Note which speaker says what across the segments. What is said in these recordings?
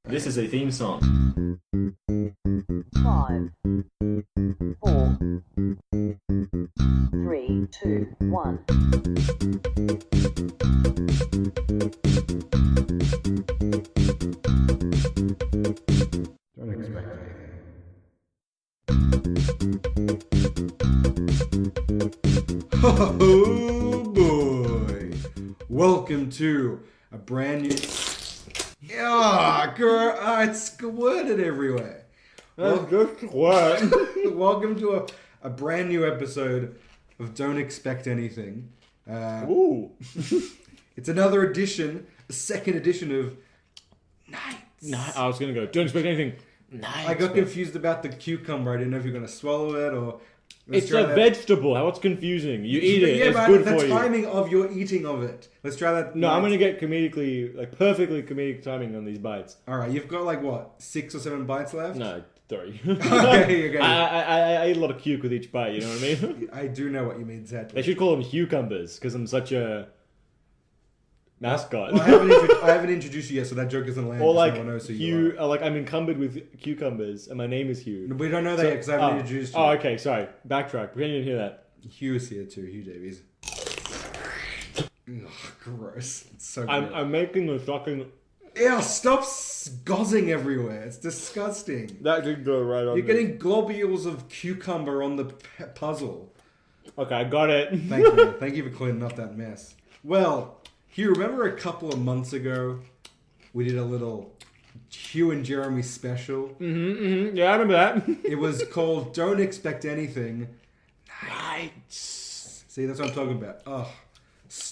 Speaker 1: This is a theme song.
Speaker 2: 5, 4, 3, 2, 1.
Speaker 3: Don't expect anything. Oh boy! Welcome to a brand new. It's squirted everywhere. Welcome to a brand new episode of Don't Expect Anything.
Speaker 1: Ooh.
Speaker 3: It's another edition, a second edition of Nights.
Speaker 1: No, I was gonna go. Don't expect anything. Nice.
Speaker 3: I got confused about the cucumber. I didn't know if you're going to swallow it or...
Speaker 1: It's a vegetable. What's confusing? You eat it.
Speaker 3: Yeah,
Speaker 1: it's
Speaker 3: but
Speaker 1: good
Speaker 3: the
Speaker 1: for you.
Speaker 3: timing of your eating of it. Let's try that.
Speaker 1: No, I'm gonna get perfectly comedic timing on these bites.
Speaker 3: All right, you've got like what, 6 or 7 bites left?
Speaker 1: No, 3.
Speaker 3: Okay.
Speaker 1: I eat a lot of cuke with each bite. You know what I mean?
Speaker 3: I do know what you mean, Zach.
Speaker 1: They should call them Huwcumbers because I'm such a mascot.
Speaker 3: Well, I haven't introduced you yet, so that joke isn't land.
Speaker 1: Or like
Speaker 3: no one knows who
Speaker 1: Huw,
Speaker 3: you are.
Speaker 1: like I'm encumbered with cucumbers, and my name is Huw.
Speaker 3: We don't know that yet because I haven't introduced you.
Speaker 1: Oh, okay, sorry. Backtrack. Pretend you didn't hear that.
Speaker 3: Huw is here too. Huw Davies. Ugh, gross. It's so.
Speaker 1: I'm making the shocking.
Speaker 3: Ew! Stop scozzing everywhere. It's disgusting.
Speaker 1: That did go right on.
Speaker 3: You're getting globules of cucumber on the puzzle.
Speaker 1: Okay, I got it.
Speaker 3: Thank you. Thank you for cleaning up that mess. Well, Huw, remember a couple of months ago we did a little Huw and Jeremy special?
Speaker 1: Yeah, I remember that.
Speaker 3: It was called Don't Expect Anything.
Speaker 1: Nights.
Speaker 3: See, that's what I'm talking about. Oh,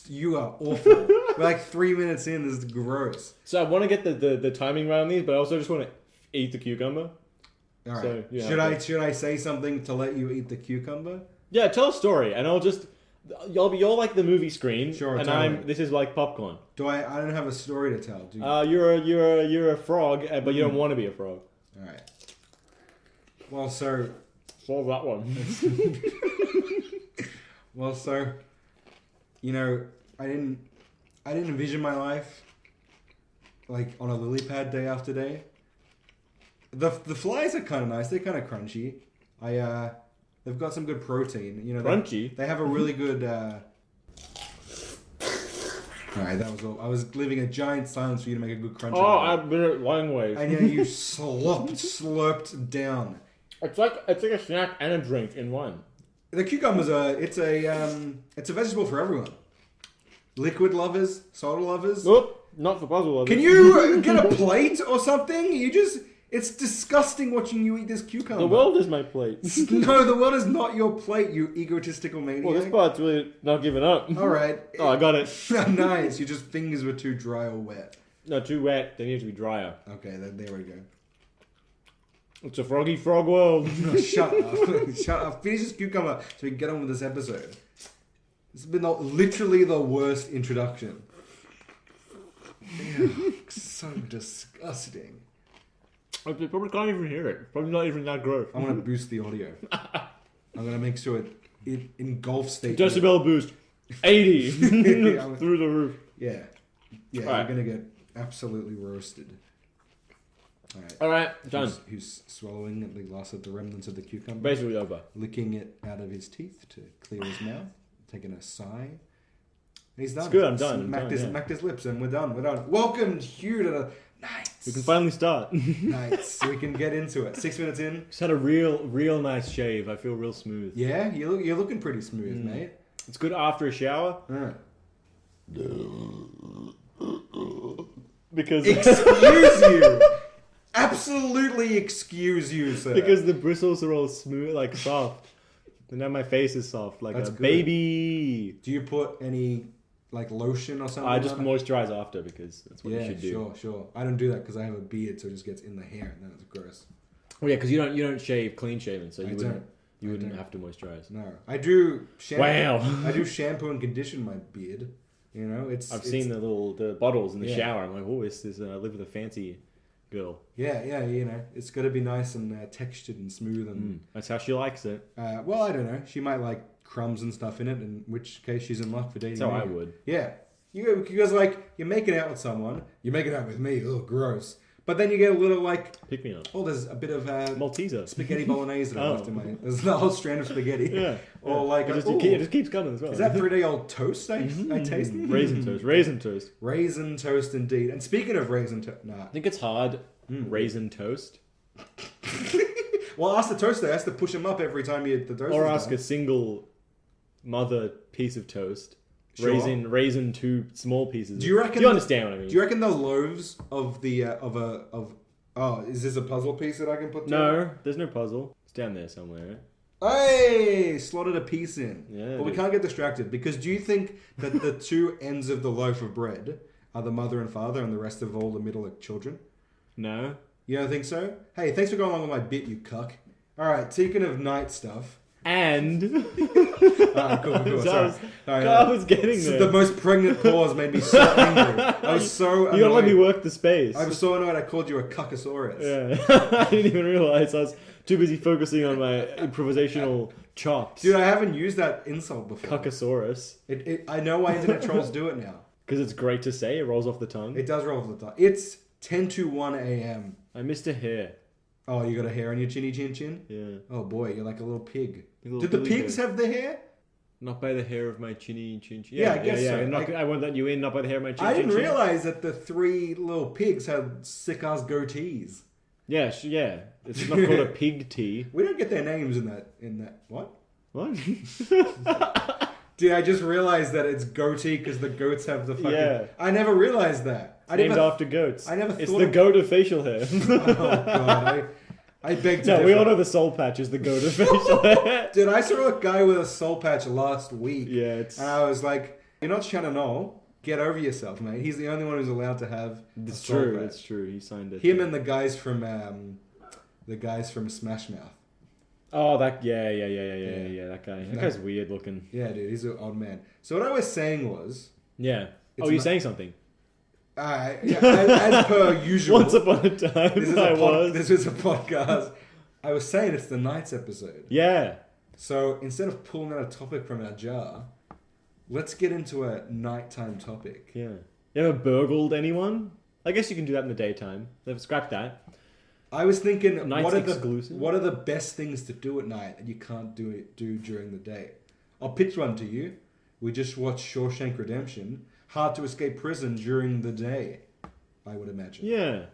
Speaker 3: you are awful. We're like 3 minutes in. This is gross.
Speaker 1: So I want to get the timing right on these, but I also just want to eat the cucumber.
Speaker 3: All right.
Speaker 1: So, yeah,
Speaker 3: should I say something to let you eat the cucumber?
Speaker 1: Yeah, tell a story, and I'll just. You're like the movie screen,
Speaker 3: Sure,
Speaker 1: and
Speaker 3: totally.
Speaker 1: this is like popcorn.
Speaker 3: I don't have a story to tell. Do you?
Speaker 1: You're a frog, but you don't want to be a frog.
Speaker 3: All right. Well, so.
Speaker 1: Solve that one.
Speaker 3: Well, so. You know, I didn't envision my life like on a lily pad day after day. The flies are kind of nice. They're kind of crunchy. They've got some good protein. You know,
Speaker 1: Crunchy?
Speaker 3: They have a really good. All right, that was all. I was leaving a giant silence for you to make a good crunchy.
Speaker 1: Oh, I've been at long ways.
Speaker 3: And you slurped down.
Speaker 1: It's like a snack and a drink in one.
Speaker 3: The cucumber's it's a vegetable for everyone. Liquid lovers, soda lovers.
Speaker 1: Nope, not for puzzle lovers.
Speaker 3: Can you get a plate or something? It's disgusting watching you eat this cucumber.
Speaker 1: The world is my plate.
Speaker 3: No, the world is not your plate, you egotistical maniac.
Speaker 1: Well, this part's really not giving up.
Speaker 3: All right.
Speaker 1: Oh, I got it.
Speaker 3: Nice. Your just fingers were too dry or wet.
Speaker 1: No, too wet. They need to be drier.
Speaker 3: Okay, there we go.
Speaker 1: It's a froggy frog world.
Speaker 3: No, shut up. Shut up. Finish this cucumber so we can get on with this episode. This has been literally the worst introduction. Ew, so disgusting.
Speaker 1: They probably can't even hear it. Probably not even that gross.
Speaker 3: I'm going to boost the audio. I'm going to make sure it engulfs the...
Speaker 1: Decibel boost. 80. Through the roof.
Speaker 3: Yeah. Yeah,
Speaker 1: All right.
Speaker 3: You're going to get absolutely roasted.
Speaker 1: All right, done.
Speaker 3: Who's swallowing at the last of the remnants of the cucumber.
Speaker 1: Basically over.
Speaker 3: Licking it out of his teeth to clear his mouth. Taking a sigh. And he's done.
Speaker 1: It's good, I'm done.
Speaker 3: Smacked his lips and we're done. Welcome, Huw, to the Nights.
Speaker 1: We can finally start.
Speaker 3: Nights. So we can get into it. 6 minutes in.
Speaker 1: Just had a real nice shave. I feel real smooth.
Speaker 3: Yeah, you're looking pretty smooth, mate.
Speaker 1: It's good after a shower. Because
Speaker 3: Excuse you. Absolutely excuse you, sir.
Speaker 1: because the bristles are all smooth, like soft. And now my face is soft, like
Speaker 3: That's
Speaker 1: a
Speaker 3: good.
Speaker 1: baby.
Speaker 3: Do you put any like lotion or something?
Speaker 1: I just
Speaker 3: on it?
Speaker 1: moisturize after because that's what you
Speaker 3: Yeah,
Speaker 1: should do.
Speaker 3: sure. I don't do that because I have a beard, so it just gets in the hair, and then it's gross.
Speaker 1: Oh yeah, because you don't shave clean shaven, so
Speaker 3: I
Speaker 1: you
Speaker 3: don't.
Speaker 1: wouldn't
Speaker 3: don't.
Speaker 1: have to moisturize.
Speaker 3: No, I do. Shampoo,
Speaker 1: Wow.
Speaker 3: I do shampoo and condition my beard. You know,
Speaker 1: I've seen the bottles in the
Speaker 3: Yeah.
Speaker 1: shower. I'm like, oh, this is I live with a fancy girl.
Speaker 3: Yeah. You know, it's got to be nice and textured and smooth and.
Speaker 1: That's how she likes it.
Speaker 3: Well, I don't know. She might like crumbs and stuff in it, in which case she's in luck for dating.
Speaker 1: That's how
Speaker 3: me.
Speaker 1: I would.
Speaker 3: Yeah, you guys like you're making out with someone. You're making out with me. Oh, gross. But then you get a little like,
Speaker 1: Pick me up.
Speaker 3: oh, there's a bit of
Speaker 1: Malteser.
Speaker 3: spaghetti bolognese that I
Speaker 1: Oh.
Speaker 3: left in my. There's the whole strand of spaghetti.
Speaker 1: Yeah.
Speaker 3: Or
Speaker 1: yeah.
Speaker 3: like,
Speaker 1: it just,
Speaker 3: ooh,
Speaker 1: it just keeps coming as well.
Speaker 3: is that 3-day-old toast I taste?
Speaker 1: Raisin toast. Raisin toast.
Speaker 3: Raisin toast, indeed. And speaking of raisin toast, nah.
Speaker 1: I think it's hard. Raisin toast.
Speaker 3: Well, ask the toaster. Has to push them up every time you the toast.
Speaker 1: Or
Speaker 3: is
Speaker 1: ask
Speaker 3: done.
Speaker 1: a single mother piece of toast.
Speaker 3: Sure.
Speaker 1: Raisin two small pieces.
Speaker 3: Do you reckon?
Speaker 1: You understand what I mean?
Speaker 3: Do you reckon the loaves of the Oh, is this a puzzle piece that I can put together?
Speaker 1: No, there's no puzzle. It's down there somewhere.
Speaker 3: Hey, slotted a piece in.
Speaker 1: Yeah,
Speaker 3: But we
Speaker 1: dude.
Speaker 3: can't get distracted because do you think that the two ends of the loaf of bread are the mother and father and the rest of all the middle children?
Speaker 1: No.
Speaker 3: You don't think so? Hey, thanks for going along with my bit, you cuck. Alright, speaking of night stuff.
Speaker 1: And
Speaker 3: Alright, cool. Sorry.
Speaker 1: I was getting there.
Speaker 3: The most pregnant pause made me so angry. I was so annoyed.
Speaker 1: You gotta let me work the space.
Speaker 3: I was so annoyed I called you a cuckosaurus.
Speaker 1: Yeah. I didn't even realize I was too busy focusing on my improvisational chops.
Speaker 3: Dude, I haven't used that insult before.
Speaker 1: Cuckosaurus.
Speaker 3: I know why internet trolls do it now.
Speaker 1: Because it's great to say. It rolls off the tongue.
Speaker 3: It does roll off the tongue. It's 10 to 1 a.m.
Speaker 1: I missed a hair.
Speaker 3: Oh, you got a hair on your chinny chin chin?
Speaker 1: Yeah.
Speaker 3: Oh boy, you're like a little pig.
Speaker 1: A little
Speaker 3: Did the
Speaker 1: billy
Speaker 3: pigs
Speaker 1: goat.
Speaker 3: have the hair?
Speaker 1: Not by the hair of my chinny chin chin.
Speaker 3: Yeah, I guess so.
Speaker 1: I won't let you in. Not by the hair of my chin
Speaker 3: I
Speaker 1: chin
Speaker 3: didn't
Speaker 1: chin.
Speaker 3: realize that the 3 little pigs had sick ass goatees.
Speaker 1: Yeah, yeah. It's not called a pig tea.
Speaker 3: We don't get their names in that. What?
Speaker 1: What?
Speaker 3: Dude, I just realized that it's goatee because the goats have the fucking.
Speaker 1: Yeah.
Speaker 3: I never realized that. I
Speaker 1: Named
Speaker 3: never.
Speaker 1: after goats.
Speaker 3: I never
Speaker 1: It's
Speaker 3: thought
Speaker 1: the
Speaker 3: of-
Speaker 1: goat of facial hair.
Speaker 3: Oh god, I beg to
Speaker 1: No,
Speaker 3: differ.
Speaker 1: we all know the soul patch is the goat of facial hair.
Speaker 3: Dude, I saw a guy with a soul patch last week.
Speaker 1: Yeah, it's
Speaker 3: And I was like, "You're not Shannon. Get over yourself, mate. He's the only one who's allowed to have a
Speaker 1: it's
Speaker 3: soul
Speaker 1: true.
Speaker 3: patch."
Speaker 1: It's true. He signed it.
Speaker 3: Him and the guys from Smash Mouth.
Speaker 1: Oh, that
Speaker 3: Yeah.
Speaker 1: that guy. That guy's weird looking.
Speaker 3: Yeah, dude, he's an odd man. So what I was saying was,
Speaker 1: Yeah.
Speaker 3: It's
Speaker 1: Oh, you're
Speaker 3: not-
Speaker 1: saying something.
Speaker 3: as per usual,
Speaker 1: Once upon a time,
Speaker 3: this is
Speaker 1: I
Speaker 3: a
Speaker 1: was.
Speaker 3: this is a podcast. I was saying it's the Nights episode.
Speaker 1: Yeah.
Speaker 3: So instead of pulling out a topic from our jar, let's get into a nighttime topic.
Speaker 1: Yeah. You ever burgled anyone? I guess you can do that in the daytime. They've scrapped that.
Speaker 3: I was thinking,
Speaker 1: Night's exclusive?
Speaker 3: what are the best things to do at night that you can't do during the day? I'll pitch one to you. We just watched Shawshank Redemption. Hard to escape prison during the day, I would imagine.
Speaker 1: Yeah.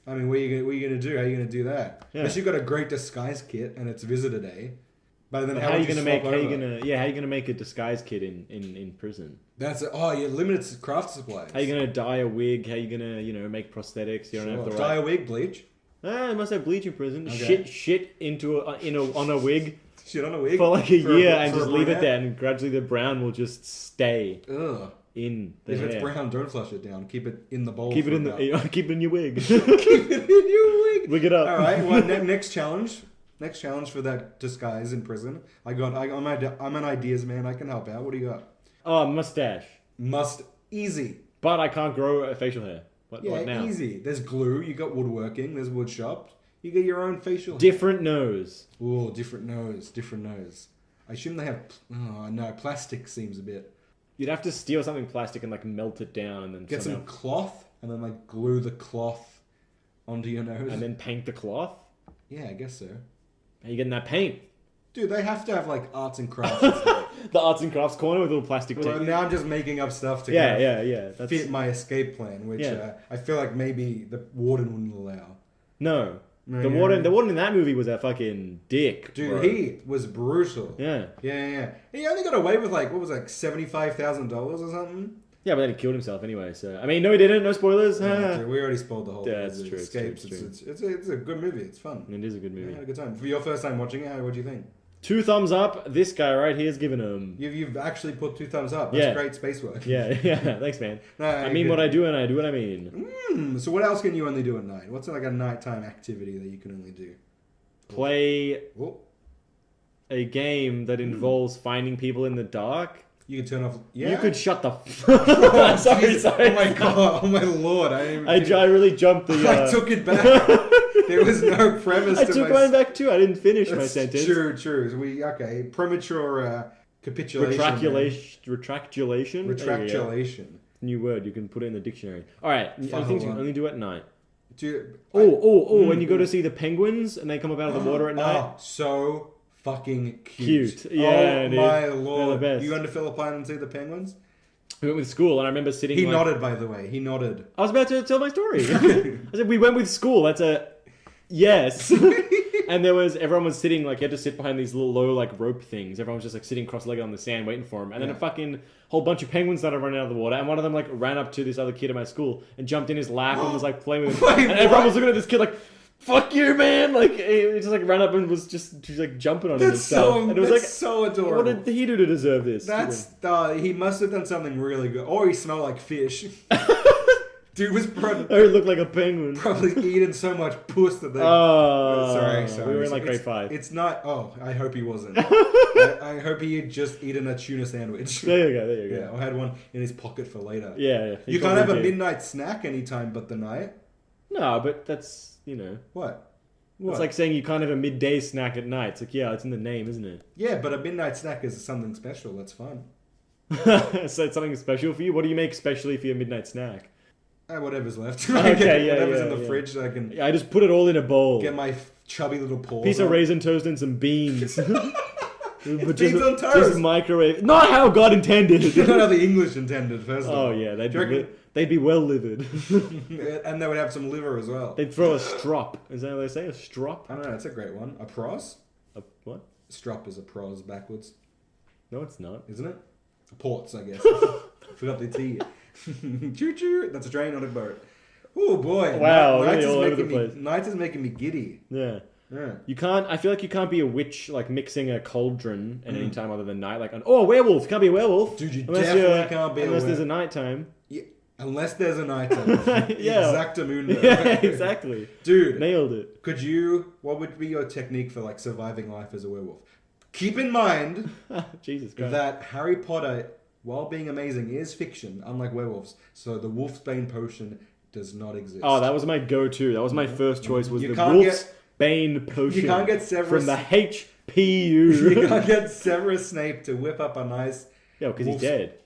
Speaker 3: I mean, what are you gonna do? How are you gonna do that?
Speaker 1: Yeah.
Speaker 3: Unless you've got a great disguise kit and it's visitor day. But then
Speaker 1: How are you gonna make?
Speaker 3: swap
Speaker 1: How you
Speaker 3: over?
Speaker 1: gonna make a disguise kit in prison?
Speaker 3: You're limited to craft supplies.
Speaker 1: How you gonna dye a wig? How you gonna make prosthetics? You don't have the
Speaker 3: Dye
Speaker 1: right.
Speaker 3: a wig, bleach.
Speaker 1: Ah, I must have bleach in prison.
Speaker 3: Okay.
Speaker 1: Shit into on a wig
Speaker 3: Shit on a wig
Speaker 1: for like a
Speaker 3: For
Speaker 1: year
Speaker 3: for
Speaker 1: and
Speaker 3: a
Speaker 1: just leave it
Speaker 3: brunette?
Speaker 1: there, and gradually the brown will just stay
Speaker 3: Ugh.
Speaker 1: in the
Speaker 3: If
Speaker 1: hair.
Speaker 3: it's brown, don't flush it down. Keep it in the bowl.
Speaker 1: Keep it
Speaker 3: for
Speaker 1: in
Speaker 3: about-
Speaker 1: keep it in your wig.
Speaker 3: Keep it in your wig.
Speaker 1: Wig it up.
Speaker 3: All right. Well, next challenge. Next challenge for that disguise in prison. I'm an ideas man. I can help out. What do you got?
Speaker 1: Oh, mustache.
Speaker 3: Easy.
Speaker 1: But I can't grow a facial hair. What now?
Speaker 3: Easy. There's glue. You got woodworking. There's wood shop. You get your own facial hair.
Speaker 1: Different nose.
Speaker 3: Ooh, different nose. I assume they have. Oh no, plastic seems a bit.
Speaker 1: You'd have to steal something plastic and like melt it down and then
Speaker 3: Get
Speaker 1: somehow-
Speaker 3: some cloth and then like glue the cloth onto your nose.
Speaker 1: and then paint the cloth.
Speaker 3: Yeah, I guess so.
Speaker 1: How you getting that paint?
Speaker 3: Dude, they have to have like arts and crafts. And stuff.
Speaker 1: The arts and crafts corner with all plastic
Speaker 3: Well,
Speaker 1: tape.
Speaker 3: now I'm just making up stuff to
Speaker 1: Yeah,
Speaker 3: kind of
Speaker 1: yeah. That's
Speaker 3: fit my escape plan, which
Speaker 1: Yeah.
Speaker 3: I feel like maybe the warden wouldn't allow.
Speaker 1: no.
Speaker 3: No,
Speaker 1: The
Speaker 3: yeah.
Speaker 1: warden in that movie was a fucking dick.
Speaker 3: Dude,
Speaker 1: bro.
Speaker 3: he was brutal.
Speaker 1: Yeah.
Speaker 3: Yeah. He only got away with like $75,000 or something.
Speaker 1: Yeah, but then he killed himself anyway. So I mean, no, he didn't. No spoilers.
Speaker 3: Yeah, dude, we already spoiled the whole.
Speaker 1: Yeah,
Speaker 3: thing.
Speaker 1: it's
Speaker 3: It
Speaker 1: true, it's
Speaker 3: Escapes.
Speaker 1: true, it's
Speaker 3: It's a good movie. It's fun.
Speaker 1: It is a good
Speaker 3: Yeah, I
Speaker 1: movie.
Speaker 3: had a good time. For your first time watching it, what do you think?
Speaker 1: 2 thumbs up. This guy right here's given him.
Speaker 3: You've actually put 2 thumbs up. That's
Speaker 1: Yeah.
Speaker 3: great space work.
Speaker 1: Yeah. Thanks, man.
Speaker 3: No,
Speaker 1: I mean
Speaker 3: good.
Speaker 1: what I do and I do what I mean.
Speaker 3: So what else can you only do at night? What's like a nighttime activity that you can only do?
Speaker 1: Play
Speaker 3: Oh,
Speaker 1: a game that involves finding people in the dark.
Speaker 3: you can turn off. Yeah.
Speaker 1: You could shut the.
Speaker 3: Oh,
Speaker 1: sorry.
Speaker 3: jeez. Oh my god! Oh my lord! I didn't even
Speaker 1: I really jumped the.
Speaker 3: I took it back. There was no premise
Speaker 1: I
Speaker 3: to
Speaker 1: took
Speaker 3: my.
Speaker 1: mine back too. I didn't finish my
Speaker 3: That's
Speaker 1: sentence.
Speaker 3: True. So premature capitulation.
Speaker 1: Retractulation. There you go.
Speaker 3: Retractulation.
Speaker 1: New word. You can put it in the dictionary. All right.
Speaker 3: Fun,
Speaker 1: Things you
Speaker 3: hold
Speaker 1: can
Speaker 3: on.
Speaker 1: only do at night.
Speaker 3: Dude,
Speaker 1: When you go to see the penguins and they come up out of the water at night.
Speaker 3: Oh, so fucking cute.
Speaker 1: Yeah,
Speaker 3: oh
Speaker 1: dude.
Speaker 3: my
Speaker 1: They're
Speaker 3: lord.
Speaker 1: the best.
Speaker 3: You went to Philippines and see the penguins?
Speaker 1: We went with school, and I remember sitting.
Speaker 3: He
Speaker 1: like,
Speaker 3: nodded, by the way. He nodded.
Speaker 1: I was about to tell my story. I said we went with school. That's a yes. And everyone was sitting like you had to sit behind these little low like rope things. Everyone was just like sitting cross-legged on the sand waiting for him. And then a fucking whole bunch of penguins started running out of the water. And one of them like ran up to this other kid in my school and jumped in his lap and was like playing with him.
Speaker 3: Wait,
Speaker 1: and everyone was looking at this kid like, "Fuck you, man!" Like he just like ran up and was just like jumping on him and
Speaker 3: That's
Speaker 1: stuff.
Speaker 3: so,
Speaker 1: And it was
Speaker 3: that's
Speaker 1: like,
Speaker 3: so adorable.
Speaker 1: what did he do to deserve this?
Speaker 3: That's he must have done something really good, or he smelled like fish. Dude was
Speaker 1: Oh, he looked like a penguin.
Speaker 3: probably eating so much puss that they. Sorry.
Speaker 1: We were in like grade 5.
Speaker 3: It's not. Oh, I hope he wasn't. I hope he had just eaten a tuna sandwich.
Speaker 1: There you go.
Speaker 3: Yeah, or had one in his pocket for later.
Speaker 1: Yeah.
Speaker 3: You can't have a midnight snack anytime but the night.
Speaker 1: No, but that's
Speaker 3: What?
Speaker 1: It's like saying you can't have a midday snack at night. It's like it's in the name, isn't it?
Speaker 3: Yeah, but a midnight snack is something special. That's fun.
Speaker 1: So it's something special for you. What do you make specially for your midnight snack?
Speaker 3: Whatever's left.
Speaker 1: Okay,
Speaker 3: Whatever's in the fridge, so I can
Speaker 1: I just put it all in a bowl.
Speaker 3: get my chubby little paws.
Speaker 1: Piece of
Speaker 3: on.
Speaker 1: raisin toast and some beans. But
Speaker 3: beans on toast.
Speaker 1: Just microwave. Not how God intended.
Speaker 3: Not how the English intended, first of all.
Speaker 1: Oh yeah,
Speaker 3: Do you reckon-
Speaker 1: they'd be well livered.
Speaker 3: And they would have some liver as well.
Speaker 1: They'd throw a strop. Is that what they say? A strop?
Speaker 3: I don't know, that's a great one. A pros?
Speaker 1: A what?
Speaker 3: Strop is a pros backwards,
Speaker 1: No, it's not.
Speaker 3: isn't it? Ports, I guess. Forgot the T. Choo choo. That's a train, not a boat. Oh boy.
Speaker 1: Wow,
Speaker 3: Night
Speaker 1: really
Speaker 3: is
Speaker 1: all over
Speaker 3: making
Speaker 1: the place.
Speaker 3: Night is making me giddy.
Speaker 1: Yeah.
Speaker 3: Yeah.
Speaker 1: You can't. I feel like you can't be a witch like mixing a cauldron at any time other than night. Like, a werewolf. You can't be a werewolf.
Speaker 3: Dude, you
Speaker 1: unless
Speaker 3: definitely can't be a
Speaker 1: unless there's a
Speaker 3: werewolf.
Speaker 1: nighttime.
Speaker 3: Yeah. Unless there's a night time.
Speaker 1: Yeah.
Speaker 3: Exactamundo.
Speaker 1: Yeah, exactly.
Speaker 3: Dude,
Speaker 1: Nailed it.
Speaker 3: what would be your technique for like surviving life as a werewolf? Keep in mind
Speaker 1: Jesus Christ.
Speaker 3: that Harry Potter, while being amazing, is fiction, unlike werewolves. So the Wolfsbane potion does not exist.
Speaker 1: Oh, that was my go-to. That was my first choice. Was
Speaker 3: You
Speaker 1: the
Speaker 3: can't
Speaker 1: Wolf's Bane potion?
Speaker 3: You can't get Severus
Speaker 1: from the HPU.
Speaker 3: You can't get Severus Snape to whip up a nice.
Speaker 1: Yeah, because he's
Speaker 3: Wolf's-
Speaker 1: dead.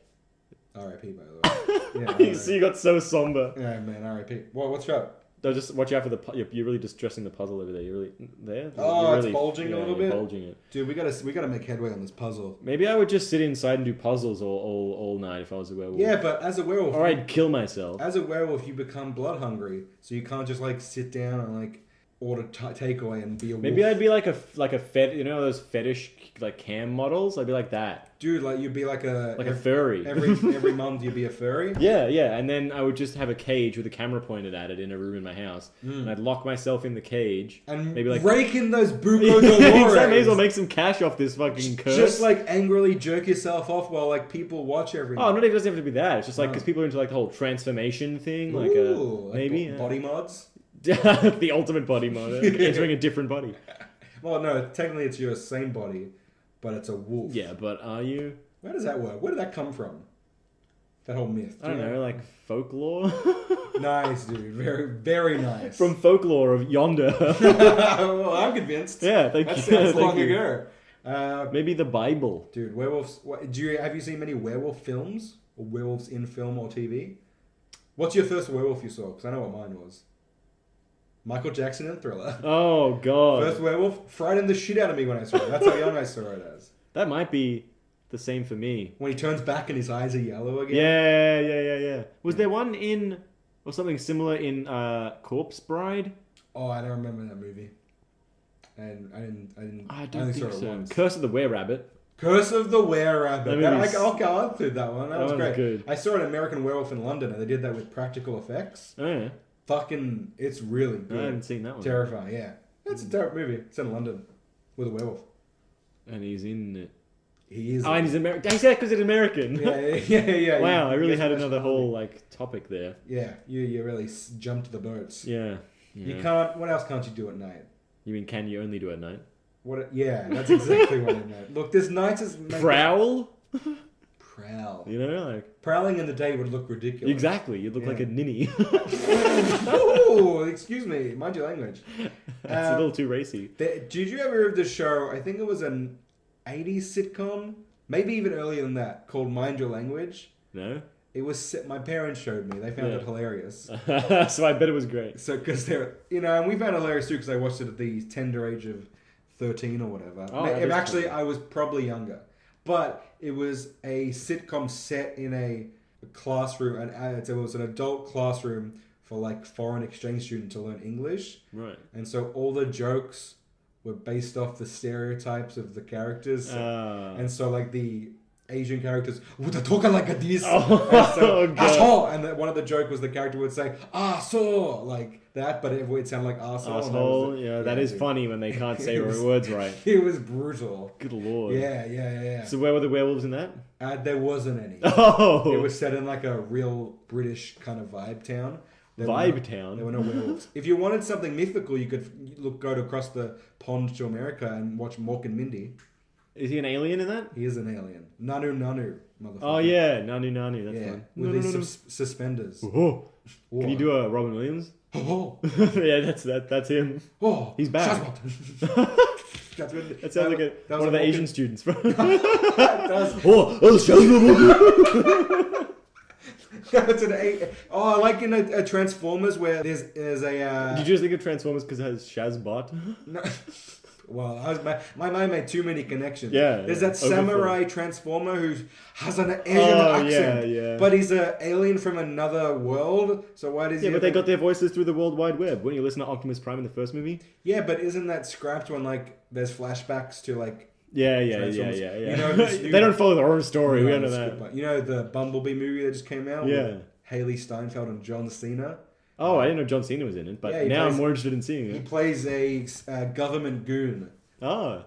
Speaker 3: R.I.P. By the way. Yeah,
Speaker 1: You see, you got so somber.
Speaker 3: yeah, man. R.I.P. What's up?
Speaker 1: No, just watch out for the. You're really just dressing the puzzle over there. You're really there.
Speaker 3: Oh,
Speaker 1: You're
Speaker 3: it's
Speaker 1: really,
Speaker 3: bulging a little
Speaker 1: you're
Speaker 3: bit?
Speaker 1: Bulging it.
Speaker 3: Dude, we gotta make headway on this puzzle.
Speaker 1: Maybe I would just sit inside and do puzzles all night if I was a werewolf.
Speaker 3: Yeah, but as a werewolf,
Speaker 1: Or I'd kill myself.
Speaker 3: as a werewolf, you become blood hungry, so you can't just like sit down and like order takeaway and be a wolf.
Speaker 1: Maybe I'd be like a those fetish like cam models. I'd be like that,
Speaker 3: Dude, like you'd be like a
Speaker 1: furry.
Speaker 3: every month you'd be a furry.
Speaker 1: Yeah, and then I would just have a cage with a camera pointed at it in a room in my house, and I'd lock myself in the cage
Speaker 3: And
Speaker 1: maybe like
Speaker 3: rake in those buco
Speaker 1: Exactly.
Speaker 3: dolores.
Speaker 1: I may as well make some cash off this fucking curse.
Speaker 3: Just like angrily jerk yourself off while like people watch everything.
Speaker 1: Oh, not even doesn't have to be that. It's just like
Speaker 3: No.
Speaker 1: because people are into like the whole transformation thing, like
Speaker 3: Ooh, like
Speaker 1: maybe
Speaker 3: body mods.
Speaker 1: the ultimate body mode, entering a different body.
Speaker 3: Well, no, technically it's your same body, but it's a wolf.
Speaker 1: Yeah, but are you?
Speaker 3: Where does that work? Where did that come from? That whole myth.
Speaker 1: I don't know, like folklore.
Speaker 3: Nice, dude. Very, very nice.
Speaker 1: From folklore of yonder.
Speaker 3: Well, I'm convinced.
Speaker 1: Yeah, thank
Speaker 3: That
Speaker 1: you.
Speaker 3: sounds
Speaker 1: Thank
Speaker 3: long
Speaker 1: you.
Speaker 3: ago.
Speaker 1: Maybe the Bible.
Speaker 3: Dude, werewolves. Have you seen many werewolf films or werewolves in film or TV? What's your first werewolf you saw? Because I know what mine was. Michael Jackson in Thriller.
Speaker 1: Oh god,
Speaker 3: First werewolf frightened the shit out of me when I saw it. That's how young I saw it as.
Speaker 1: that might be the same for me.
Speaker 3: When he turns back and his eyes are yellow again.
Speaker 1: Yeah. Was there one in or something similar in Corpse Bride?
Speaker 3: Oh, I don't remember that movie. And I
Speaker 1: I
Speaker 3: only
Speaker 1: don't
Speaker 3: saw
Speaker 1: think
Speaker 3: it
Speaker 1: so.
Speaker 3: once.
Speaker 1: Curse of the Were Rabbit.
Speaker 3: Curse of the Were Rabbit.
Speaker 1: That movie's-
Speaker 3: I'll include that one. That was
Speaker 1: one's
Speaker 3: great.
Speaker 1: good.
Speaker 3: I saw an American Werewolf in London, and they did that with practical effects.
Speaker 1: Oh yeah,
Speaker 3: Fucking, it's really
Speaker 1: I
Speaker 3: good.
Speaker 1: haven't seen that one.
Speaker 3: Terrifying, yeah. It's a terrible movie. It's in London with a werewolf.
Speaker 1: And he's in it.
Speaker 3: He is.
Speaker 1: Oh, and he's American. He said because it's American.
Speaker 3: Yeah.
Speaker 1: Wow, I
Speaker 3: You
Speaker 1: really
Speaker 3: guys
Speaker 1: had
Speaker 3: watched
Speaker 1: another
Speaker 3: the
Speaker 1: whole
Speaker 3: movie.
Speaker 1: like topic there.
Speaker 3: Yeah, you really jumped the boats.
Speaker 1: Yeah.
Speaker 3: You can't. What else can't you do at night?
Speaker 1: You mean can you only do at night?
Speaker 3: Yeah, that's exactly what I meant. Look, this night is
Speaker 1: Prowl?
Speaker 3: prowl.
Speaker 1: You know, like
Speaker 3: Prowling in the day would look ridiculous.
Speaker 1: exactly. You look like a ninny.
Speaker 3: Oh, excuse me. Mind your language.
Speaker 1: That's a little too racy.
Speaker 3: Did you ever hear of the show? I think it was an 80s sitcom, maybe even earlier than that, called Mind Your Language.
Speaker 1: No.
Speaker 3: It was my parents showed me. They found
Speaker 1: Yeah.
Speaker 3: it hilarious.
Speaker 1: So I bet it was great.
Speaker 3: So because they're and we found it hilarious too because I watched it at the tender age of 13 or whatever.
Speaker 1: Oh, that is
Speaker 3: Actually,
Speaker 1: cool.
Speaker 3: I was probably younger, but it was a sitcom set in a classroom, and it was an adult classroom for like foreign exchange students to learn English.
Speaker 1: Right.
Speaker 3: And so all the jokes were based off the stereotypes of the characters. And so like the Asian characters would talk like this.
Speaker 1: Oh,
Speaker 3: And so,
Speaker 1: God.
Speaker 3: asshole. And one of the joke was the character would say, so like that, but it would sound like arsehole.
Speaker 1: Asshole. Yeah, that is
Speaker 3: dude.
Speaker 1: funny when they can't say
Speaker 3: It was-
Speaker 1: words right.
Speaker 3: It was brutal.
Speaker 1: Good lord.
Speaker 3: Yeah.
Speaker 1: So where were the werewolves in that?
Speaker 3: There wasn't any.
Speaker 1: Oh.
Speaker 3: It was set in like a real British kind of vibe town. There
Speaker 1: Town?
Speaker 3: There were no werewolves. If you wanted something mythical, you could go across the pond to America and watch Mork and Mindy.
Speaker 1: Is he an alien in that?
Speaker 3: He is an alien. Nanu, motherfucker.
Speaker 1: Oh yeah, Nanu. That's
Speaker 3: Yeah,
Speaker 1: fun.
Speaker 3: with
Speaker 1: No,
Speaker 3: these
Speaker 1: no.
Speaker 3: suspenders.
Speaker 1: Oh. Can you do a Robin Williams?
Speaker 3: Oh,
Speaker 1: Yeah, that's him.
Speaker 3: oh,
Speaker 1: He's back.
Speaker 3: That's good.
Speaker 1: That sounds like
Speaker 3: that was
Speaker 1: one of the
Speaker 3: Mork
Speaker 1: Asian
Speaker 3: and-
Speaker 1: students.
Speaker 3: That does. That's I like in a Transformers where there's a.
Speaker 1: Did you just think of Transformers because it has Shazbot?
Speaker 3: No. Well, my mind made too many connections.
Speaker 1: Yeah,
Speaker 3: There's
Speaker 1: yeah.
Speaker 3: that samurai transformer who has an Asian accent.
Speaker 1: yeah.
Speaker 3: But he's an alien from another world. So why does he?
Speaker 1: Yeah, but
Speaker 3: have
Speaker 1: they
Speaker 3: a-
Speaker 1: got their voices through the World Wide Web. Wouldn't you listen to Optimus Prime in the first movie?
Speaker 3: Yeah, but isn't that scrapped when like there's flashbacks to like?
Speaker 1: Yeah.
Speaker 3: Transformers.
Speaker 1: You
Speaker 3: You know, this new-
Speaker 1: they don't follow their own story. we
Speaker 3: No,
Speaker 1: don't know
Speaker 3: it's
Speaker 1: that.
Speaker 3: good, but you know the Bumblebee movie that just came out.
Speaker 1: Yeah.
Speaker 3: With Haley Steinfeld and John Cena.
Speaker 1: Oh, I didn't know John Cena was in it, but
Speaker 3: Yeah, he
Speaker 1: now I'm
Speaker 3: plays-
Speaker 1: more interested in seeing
Speaker 3: He
Speaker 1: it.
Speaker 3: plays a government goon.
Speaker 1: Oh,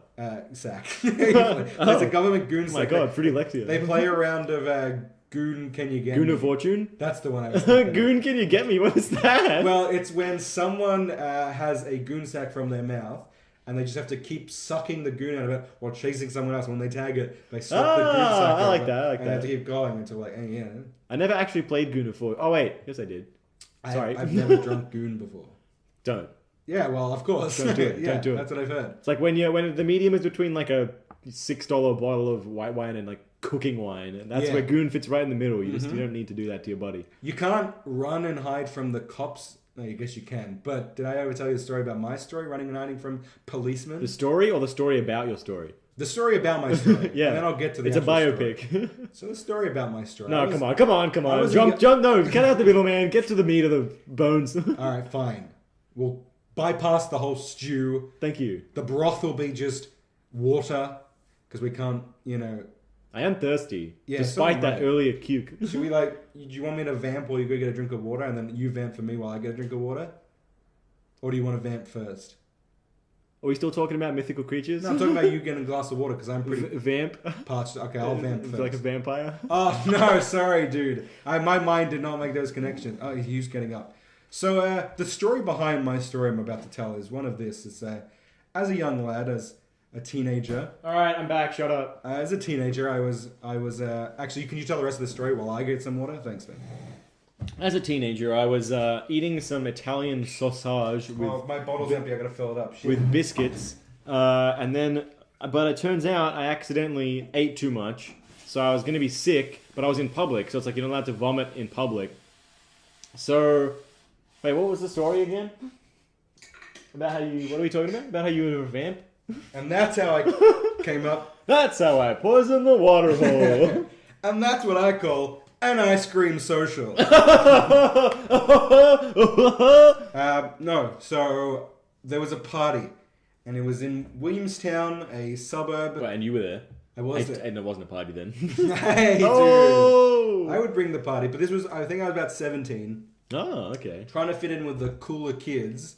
Speaker 3: Sack. He plays a government goon.
Speaker 1: oh my
Speaker 3: sack.
Speaker 1: god, pretty Lexia.
Speaker 3: They play a round of Goon Can You Get
Speaker 1: Goon
Speaker 3: Me?
Speaker 1: of Fortune?
Speaker 3: That's the one I was thinking of.
Speaker 1: Goon, can you get me? What is that?
Speaker 3: Well, it's when someone has a goon sack from their mouth and they just have to keep sucking the goon out of it while chasing someone else. When they tag it, they slip the goon sack
Speaker 1: I like
Speaker 3: over,
Speaker 1: that, I like
Speaker 3: and they have
Speaker 1: that.
Speaker 3: to keep going until like, yeah.
Speaker 1: I never actually played Goon of Fortune. Oh wait, yes I did. Sorry.
Speaker 3: I've never drunk goon before.
Speaker 1: Don't.
Speaker 3: Yeah, well, of course.
Speaker 1: Don't do it,
Speaker 3: Yeah,
Speaker 1: don't do it.
Speaker 3: That's what I've heard.
Speaker 1: It's like when the medium is between like a $6 bottle of white wine and like cooking wine, and that's
Speaker 3: Yeah.
Speaker 1: where Goon fits right in the middle. You don't need to do that to your body.
Speaker 3: You can't run and hide from the cops. No, I guess you can. But did I ever tell you the story about my story, running and hiding from policemen?
Speaker 1: The story or the story about your story?
Speaker 3: The story about my story.
Speaker 1: Yeah.
Speaker 3: And then I'll get to the
Speaker 1: It's a
Speaker 3: actual story.
Speaker 1: biopic.
Speaker 3: So the story about my story.
Speaker 1: No,
Speaker 3: I was-
Speaker 1: come on.
Speaker 3: I was a
Speaker 1: Jump, no, cut out the middle, man. Get to the meat of the bones.
Speaker 3: All right, fine. We'll bypass the whole stew.
Speaker 1: Thank you.
Speaker 3: The broth will be just water because we can't,
Speaker 1: I am thirsty,
Speaker 3: Yeah,
Speaker 1: despite
Speaker 3: so
Speaker 1: that
Speaker 3: am I.
Speaker 1: earlier puke.
Speaker 3: Should we do you want me to vamp while you go get a drink of water and then you vamp for me while I get a drink of water? Or do you want to vamp first?
Speaker 1: Are we still talking about mythical creatures?
Speaker 3: No, I'm talking about you getting a glass of water because I'm pretty
Speaker 1: Vamp?
Speaker 3: parched. Okay, I'll vamp first.
Speaker 1: Like a vampire?
Speaker 3: Oh, no, sorry, dude. My mind did not make those connections. Oh, he's getting up. So, the story behind my story I'm about to tell is one of this. It's, as a young lad, as a teenager,
Speaker 1: Alright, I'm back. Shut up.
Speaker 3: as a teenager, I was, actually, can you tell the rest of the story while I get some water? Thanks, man.
Speaker 1: As a teenager, I was eating some Italian sausage with
Speaker 3: my bottle's empty. I gotta fill it up. Shit.
Speaker 1: with biscuits, but it turns out I accidentally ate too much, so I was going to be sick, but I was in public, so it's like you're not allowed to vomit in public. So, wait, what was the story again? What are we talking about? About how you were a vamp?
Speaker 3: And that's how I came up.
Speaker 1: That's how I poisoned the water hole.
Speaker 3: And that's what I call an ice cream social. No, so there was a party, and it was in Williamstown, a suburb.
Speaker 1: Wait, and you were there?
Speaker 3: I was there.
Speaker 1: And it wasn't a party then.
Speaker 3: Hey, dude.
Speaker 1: Oh!
Speaker 3: I would bring the party, but I think I was about 17,
Speaker 1: Oh, okay.
Speaker 3: trying to fit in with the cooler kids,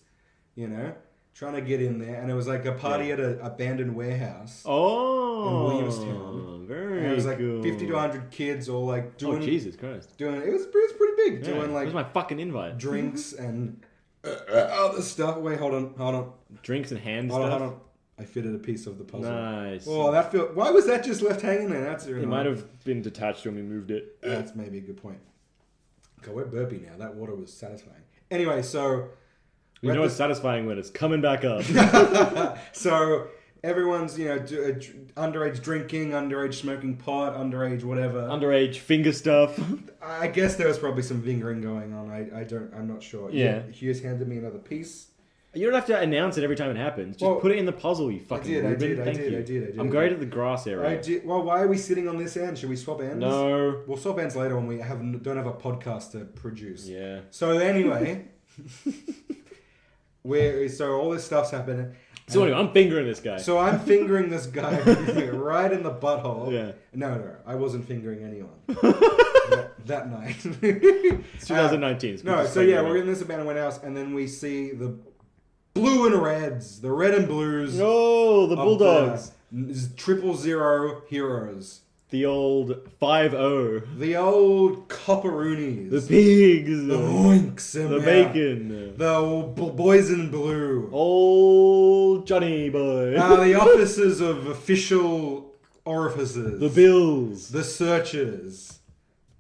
Speaker 3: trying to get in there, and it was like a party at an abandoned warehouse.
Speaker 1: Oh,
Speaker 3: In Williamstown.
Speaker 1: Very
Speaker 3: And it was like
Speaker 1: cool.
Speaker 3: 50 to 100 kids all like doing.
Speaker 1: Oh, Jesus Christ.
Speaker 3: It was pretty big,
Speaker 1: Yeah,
Speaker 3: doing like
Speaker 1: where's my fucking invite?
Speaker 3: drinks and other stuff. Wait, hold on.
Speaker 1: Drinks and hand
Speaker 3: Hold
Speaker 1: stuff?
Speaker 3: on. I fitted a piece of the puzzle.
Speaker 1: Nice.
Speaker 3: Oh, why was that just left hanging there? That's
Speaker 1: It might have been detached when we moved it.
Speaker 3: That's maybe a good point. Okay, we're burpy now. That water was satisfying. Anyway, so
Speaker 1: You know what's satisfying when it's coming back up.
Speaker 3: so everyone's, underage drinking, underage smoking pot, underage whatever.
Speaker 1: Underage finger stuff.
Speaker 3: I guess there was probably some fingering going on. I'm not sure.
Speaker 1: Yeah.
Speaker 3: Hugh's handed me another piece.
Speaker 1: You don't have to announce it every time it happens. Just put it in the puzzle, you fucking Ruben.
Speaker 3: I did.
Speaker 1: I'm great at the grass area.
Speaker 3: I did. Well, why are we sitting on this end? Should we swap ends?
Speaker 1: No.
Speaker 3: We'll swap ends later when we don't have a podcast to produce.
Speaker 1: Yeah.
Speaker 3: So anyway, so all this stuff's happening.
Speaker 1: So anyway, I'm fingering this guy.
Speaker 3: So I'm fingering this guy right in the butthole.
Speaker 1: Yeah.
Speaker 3: No, I wasn't fingering anyone that night.
Speaker 1: It's 2019.
Speaker 3: We're in this abandoned house, and then we see the blue and reds, the red and blues.
Speaker 1: Oh, the Bulldogs.
Speaker 3: 000 heroes.
Speaker 1: The old 5-0.
Speaker 3: The old copperoonies.
Speaker 1: The pigs.
Speaker 3: The oinks.
Speaker 1: The bacon.
Speaker 3: The old boys in blue.
Speaker 1: Old Johnny boy.
Speaker 3: The officers of official orifices.
Speaker 1: The bills.
Speaker 3: The searchers.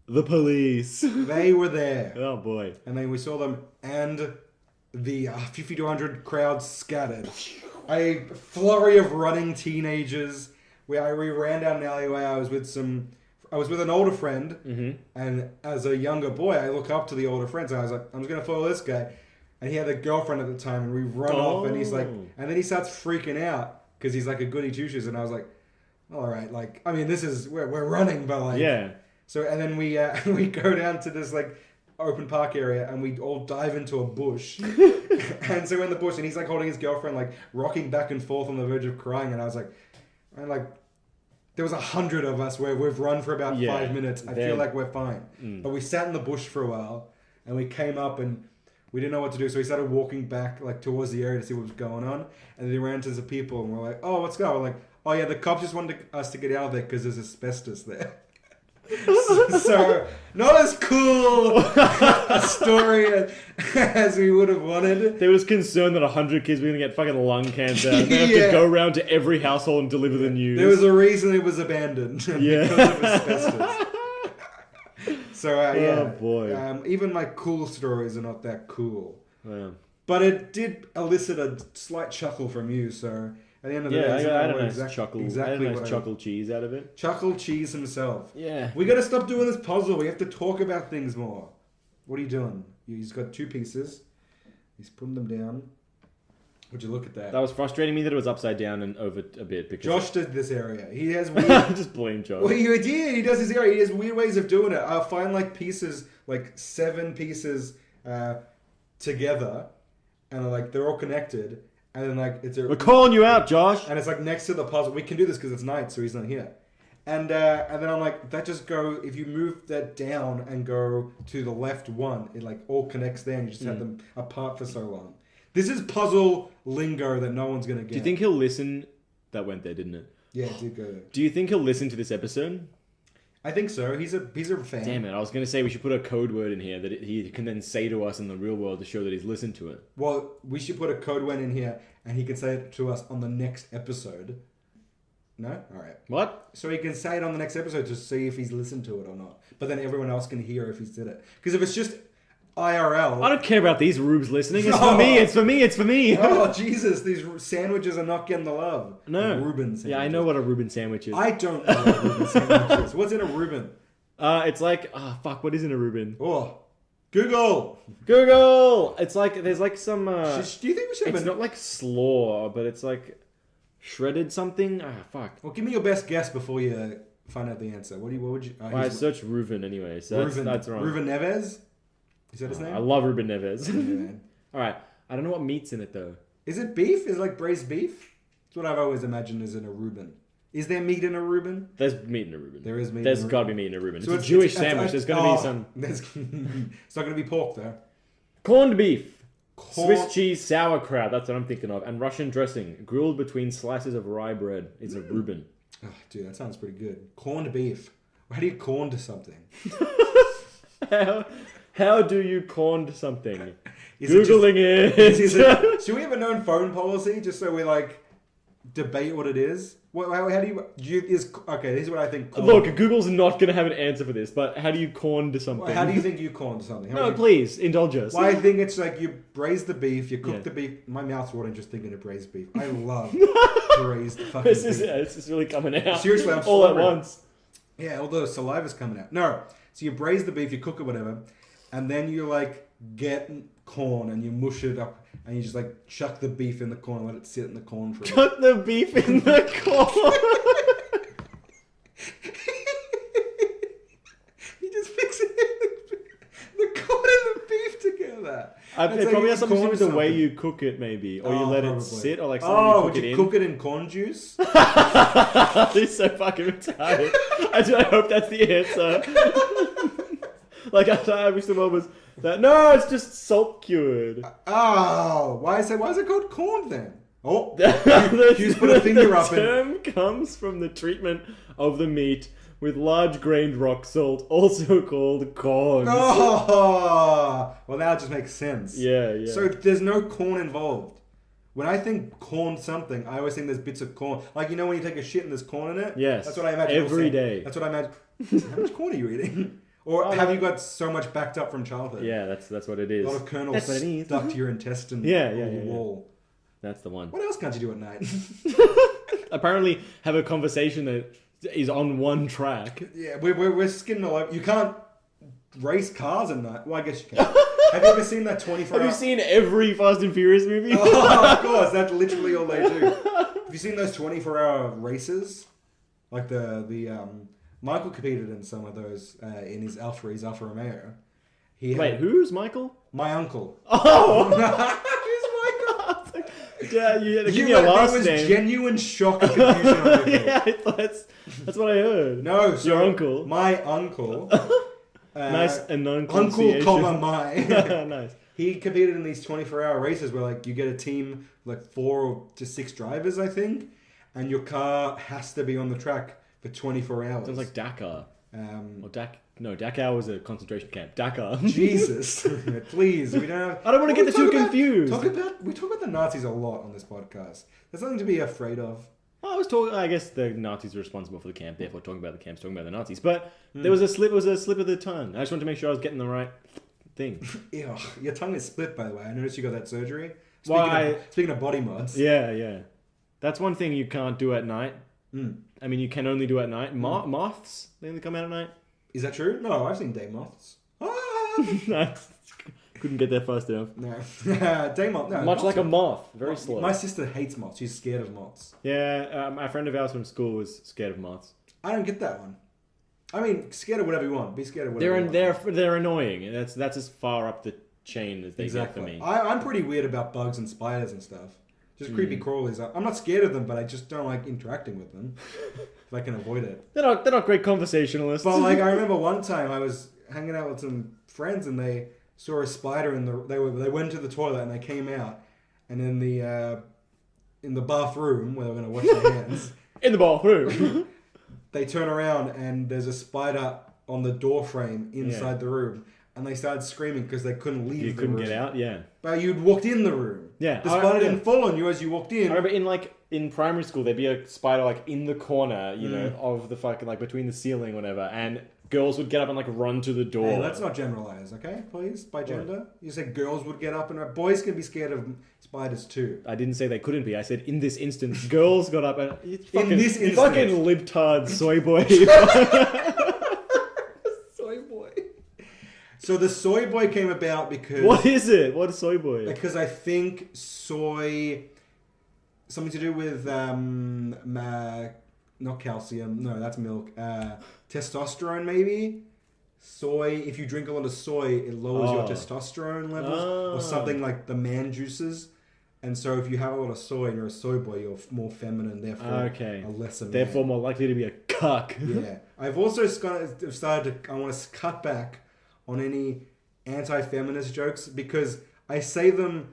Speaker 1: The police.
Speaker 3: They were there.
Speaker 1: Oh boy.
Speaker 3: And then we saw them, and the 50 to 100 crowd scattered. A flurry of running teenagers. We ran down an alleyway. I was with an older friend, and as a younger boy, I look up to the older friends, and I was like, I'm just gonna follow this guy. And he had a girlfriend at the time, and we run off, and he's like, and then he starts freaking out because he's like a goody two shoes, and I was like, all right, like, I mean, this is we're running, but like,
Speaker 1: yeah.
Speaker 3: So and then we go down to this like open park area, and we all dive into a bush. And so we're in the bush, and he's like holding his girlfriend, like rocking back and forth on the verge of crying, and I was like, there was 100 of us where we've run for about 5 minutes. I feel like we're fine. But we sat in the bush for a while, and we came up, and we didn't know what to do. So we started walking back like towards the area to see what was going on. And then we ran into some people, and we're like, oh, what's going on? We're like, oh yeah, the cops just wanted us to get out of there because there's asbestos there. So not as cool a story as we would have wanted.
Speaker 1: They were just concerned that 100 kids were going to get fucking lung cancer. And they have to go around to every household and deliver the news.
Speaker 3: There was a reason it was abandoned because of asbestos. So
Speaker 1: Oh boy.
Speaker 3: Even my cool stories are not that cool.
Speaker 1: Yeah.
Speaker 3: But it did elicit a slight chuckle from you. So at the end of the day,
Speaker 1: I had a nice chuckle.
Speaker 3: Exactly,
Speaker 1: I had a nice chuckle cheese out of it.
Speaker 3: Chuckle cheese himself.
Speaker 1: Yeah.
Speaker 3: We got to stop doing this puzzle. We have to talk about things more. What are you doing? He's got 2 pieces. He's putting them down. Would you look at that?
Speaker 1: That was frustrating me that it was upside down and over a bit. Because
Speaker 3: Josh did this area. He has weird...
Speaker 1: just blame Josh.
Speaker 3: Well, he did. He does this area. He has weird ways of doing it. I'll find like pieces, like 7 pieces together, and like they're all connected. And then like
Speaker 1: we're calling you out, Josh.
Speaker 3: And it's like next to the puzzle. We can do this because it's night, so he's not here. And then I'm like, if you move that down and go to the left one, it like all connects there, and you just have them apart for so long. This is puzzle lingo that no one's gonna get.
Speaker 1: Do you think he'll listen? That went there, didn't it?
Speaker 3: Yeah, it did go there.
Speaker 1: Do you think he'll listen to this episode?
Speaker 3: I think so. He's a fan.
Speaker 1: Damn it! I was gonna say we should put a code word in here that he can then say to us in the real world to show that he's listened to it.
Speaker 3: Well, we should put a code word in here, and he can say it to us on the next episode. No? All right.
Speaker 1: What?
Speaker 3: So he can say it on the next episode to see if he's listened to it or not. But then everyone else can hear if he's did it. Because if it's just IRL...
Speaker 1: I don't care about these rubes listening. It's for me. It's for me. It's for me.
Speaker 3: Oh, Jesus. These sandwiches are not getting the love.
Speaker 1: No.
Speaker 3: Reuben sandwiches.
Speaker 1: Yeah, I know what a Reuben sandwich is.
Speaker 3: I don't know what a Reuben sandwich is. What's in a Reuben?
Speaker 1: It's like... what is in a Reuben?
Speaker 3: Oh. Google!
Speaker 1: It's like... There's like some...
Speaker 3: do you think we should have
Speaker 1: It's not like slaw, but it's like... Shredded something? Fuck.
Speaker 3: Well, give me your best guess before you find out the answer. What would you...
Speaker 1: I searched Reuben anyway, so that's wrong.
Speaker 3: Reuben Neves? Is that his name?
Speaker 1: I love Reuben Neves.
Speaker 3: Yeah.
Speaker 1: Alright, I don't know what meat's in it though.
Speaker 3: Is it beef? Is it like braised beef? That's what I've always imagined is in a Reuben. Is there meat in a Reuben?
Speaker 1: There's meat in a Reuben.
Speaker 3: There is meat
Speaker 1: There's
Speaker 3: in a
Speaker 1: got to be meat in a Reuben.
Speaker 3: So
Speaker 1: it's a Jewish sandwich. There's going to be some...
Speaker 3: It's not going to be pork though.
Speaker 1: Corned beef. Swiss cheese sauerkraut, that's what I'm thinking of. And Russian dressing, grilled between slices of rye bread. It's a Reuben.
Speaker 3: Oh, dude, that sounds pretty good. Corned beef. How do you corn to something?
Speaker 1: How do you corn to something?
Speaker 3: Is
Speaker 1: Googling it.
Speaker 3: Should we have a known phone policy just so we like... debate what it is? How do you okay? This is what I think. Corn.
Speaker 1: Look, Google's not going to have an answer for this, but how do you corn to something?
Speaker 3: How do you think you corn to something?
Speaker 1: No, please indulge us.
Speaker 3: Well, I think it's like you braise the beef, you cook the beef. My mouth's watering just thinking of braised beef. I love braised fucking beef.
Speaker 1: This is really coming out.
Speaker 3: Seriously, I'm
Speaker 1: all at
Speaker 3: slobbering.
Speaker 1: once.
Speaker 3: Yeah, all the saliva's coming out. No, so you braise the beef, you cook it, whatever, and then you like get corn and you mush it up and you just like chuck the beef in the corn and let it sit in the corn for a bit.
Speaker 1: Chuck the beef in the corn.
Speaker 3: You just mix the corn and the beef together.
Speaker 1: It probably has something to do with the way you cook it, maybe, or you let
Speaker 3: probably.
Speaker 1: it sit, or like something you cook
Speaker 3: would
Speaker 1: it
Speaker 3: you
Speaker 1: in.
Speaker 3: cook it in corn juice?
Speaker 1: This is so fucking retarded. I hope that's the answer. Like I wish the one was that. No, it's just salt cured.
Speaker 3: Oh, why is it called corn then? Oh,
Speaker 1: The
Speaker 3: Huw's put a finger up.
Speaker 1: The term comes from the treatment of the meat with large grained rock salt, also called corn.
Speaker 3: Oh, well now it just makes sense.
Speaker 1: Yeah.
Speaker 3: So there's no corn involved. When I think corn something, I always think there's bits of corn. Like, you know when you take a shit and there's corn in it?
Speaker 1: Yes.
Speaker 3: That's what I imagine.
Speaker 1: Every day.
Speaker 3: That's what I imagine. How much corn are you eating? Or have you got so much backed up from childhood?
Speaker 1: Yeah, that's what it is.
Speaker 3: A lot of kernels
Speaker 1: That's what it is.
Speaker 3: stuck to your intestine
Speaker 1: Yeah.
Speaker 3: wall.
Speaker 1: That's the one.
Speaker 3: What else can't you do at night?
Speaker 1: Apparently have a conversation that is on one track.
Speaker 3: Yeah, we're skidding all over. You can't race cars at night. Well, I guess you can. Have you ever seen that 24
Speaker 1: Have you seen every Fast and Furious movie?
Speaker 3: Oh, of course, that's literally all they do. Have you seen those 24-hour races? Like the Michael competed in some of those in his Alfa Romeo.
Speaker 1: Who's Michael?
Speaker 3: My uncle.
Speaker 1: Oh!
Speaker 3: Who's Michael?
Speaker 1: Yeah, you had to give me a last
Speaker 3: there was
Speaker 1: name.
Speaker 3: genuine shock and confusion on your
Speaker 1: Yeah, I thought that's what I heard.
Speaker 3: No, so
Speaker 1: your uncle.
Speaker 3: My uncle.
Speaker 1: Nice and
Speaker 3: Uncle,
Speaker 1: non-pronunciation.
Speaker 3: my.
Speaker 1: Nice.
Speaker 3: He competed in these 24-hour races where like you get a team like 4 to 6 drivers, I think, and your car has to be on the track for 24 hours.
Speaker 1: Sounds like Dakar.
Speaker 3: Um,
Speaker 1: Dakar was a concentration camp. Dakar.
Speaker 3: Jesus, please, we don't have...
Speaker 1: I don't want to get the two confused.
Speaker 3: We talk about the Nazis a lot on this podcast. There's nothing to be afraid of.
Speaker 1: I guess the Nazis were responsible for the camp, therefore talking about the camps, talking about the Nazis. But there was a slip of the tongue. I just wanted to make sure I was getting the right thing.
Speaker 3: Ew, your tongue is split, by the way. I noticed you got that surgery.
Speaker 1: Why?
Speaker 3: Speaking of body mods.
Speaker 1: Yeah. That's one thing you can't do at night.
Speaker 3: Mm.
Speaker 1: I mean, you can only do at night. Moths, they only come out at night.
Speaker 3: Is that true? No, I've seen day moths.
Speaker 1: Nice. Couldn't get there fast enough.
Speaker 3: No. Day moth. No,
Speaker 1: Much like a moth. Very slow.
Speaker 3: My sister hates moths. She's scared of moths.
Speaker 1: Yeah, a friend of ours from school was scared of moths.
Speaker 3: I don't get that one. I mean, scared of whatever you want. Be scared of whatever you want.
Speaker 1: They're annoying. That's as far up the chain as they get for me.
Speaker 3: I'm pretty weird about bugs and spiders and stuff. Just creepy crawlies. I'm not scared of them, but I just don't like interacting with them. If I can avoid it.
Speaker 1: They're not great conversationalists.
Speaker 3: But like, I remember one time I was hanging out with some friends and they saw a spider they went to the toilet and they came out, and in the bathroom where they were going to wash their hands
Speaker 1: in the bathroom,
Speaker 3: they turn around and there's a spider on the door frame inside the room, and they started screaming because they couldn't leave.
Speaker 1: You
Speaker 3: the
Speaker 1: couldn't
Speaker 3: room.
Speaker 1: get out. Yeah,
Speaker 3: but you'd walked in the room.
Speaker 1: Yeah,
Speaker 3: the spider didn't fall on you as you walked in.
Speaker 1: I remember in primary school there'd be a spider like in the corner, you know, of the fucking like between the ceiling, or whatever, and girls would get up and like run to the door.
Speaker 3: Hey, let's not generalize, okay? Please, by gender. What? You said girls would get up and boys can be scared of spiders too.
Speaker 1: I didn't say they couldn't be. I said in this instance, girls got up and
Speaker 3: in this instance,
Speaker 1: fucking libtard soy boy.
Speaker 3: Soy boy. So the soy boy came about because...
Speaker 1: What is it? What is soy boy?
Speaker 3: Because I think soy... Something to do with... not calcium. No, that's milk. Testosterone, maybe? Soy. If you drink a lot of soy, it lowers your testosterone levels. Or something like the man juices. And so if you have a lot of soy and you're a soy boy, you're more feminine, therefore a lesser man.
Speaker 1: Therefore more likely to be a cuck.
Speaker 3: Yeah. I've also started to... I want to cut back on any anti-feminist jokes because I say the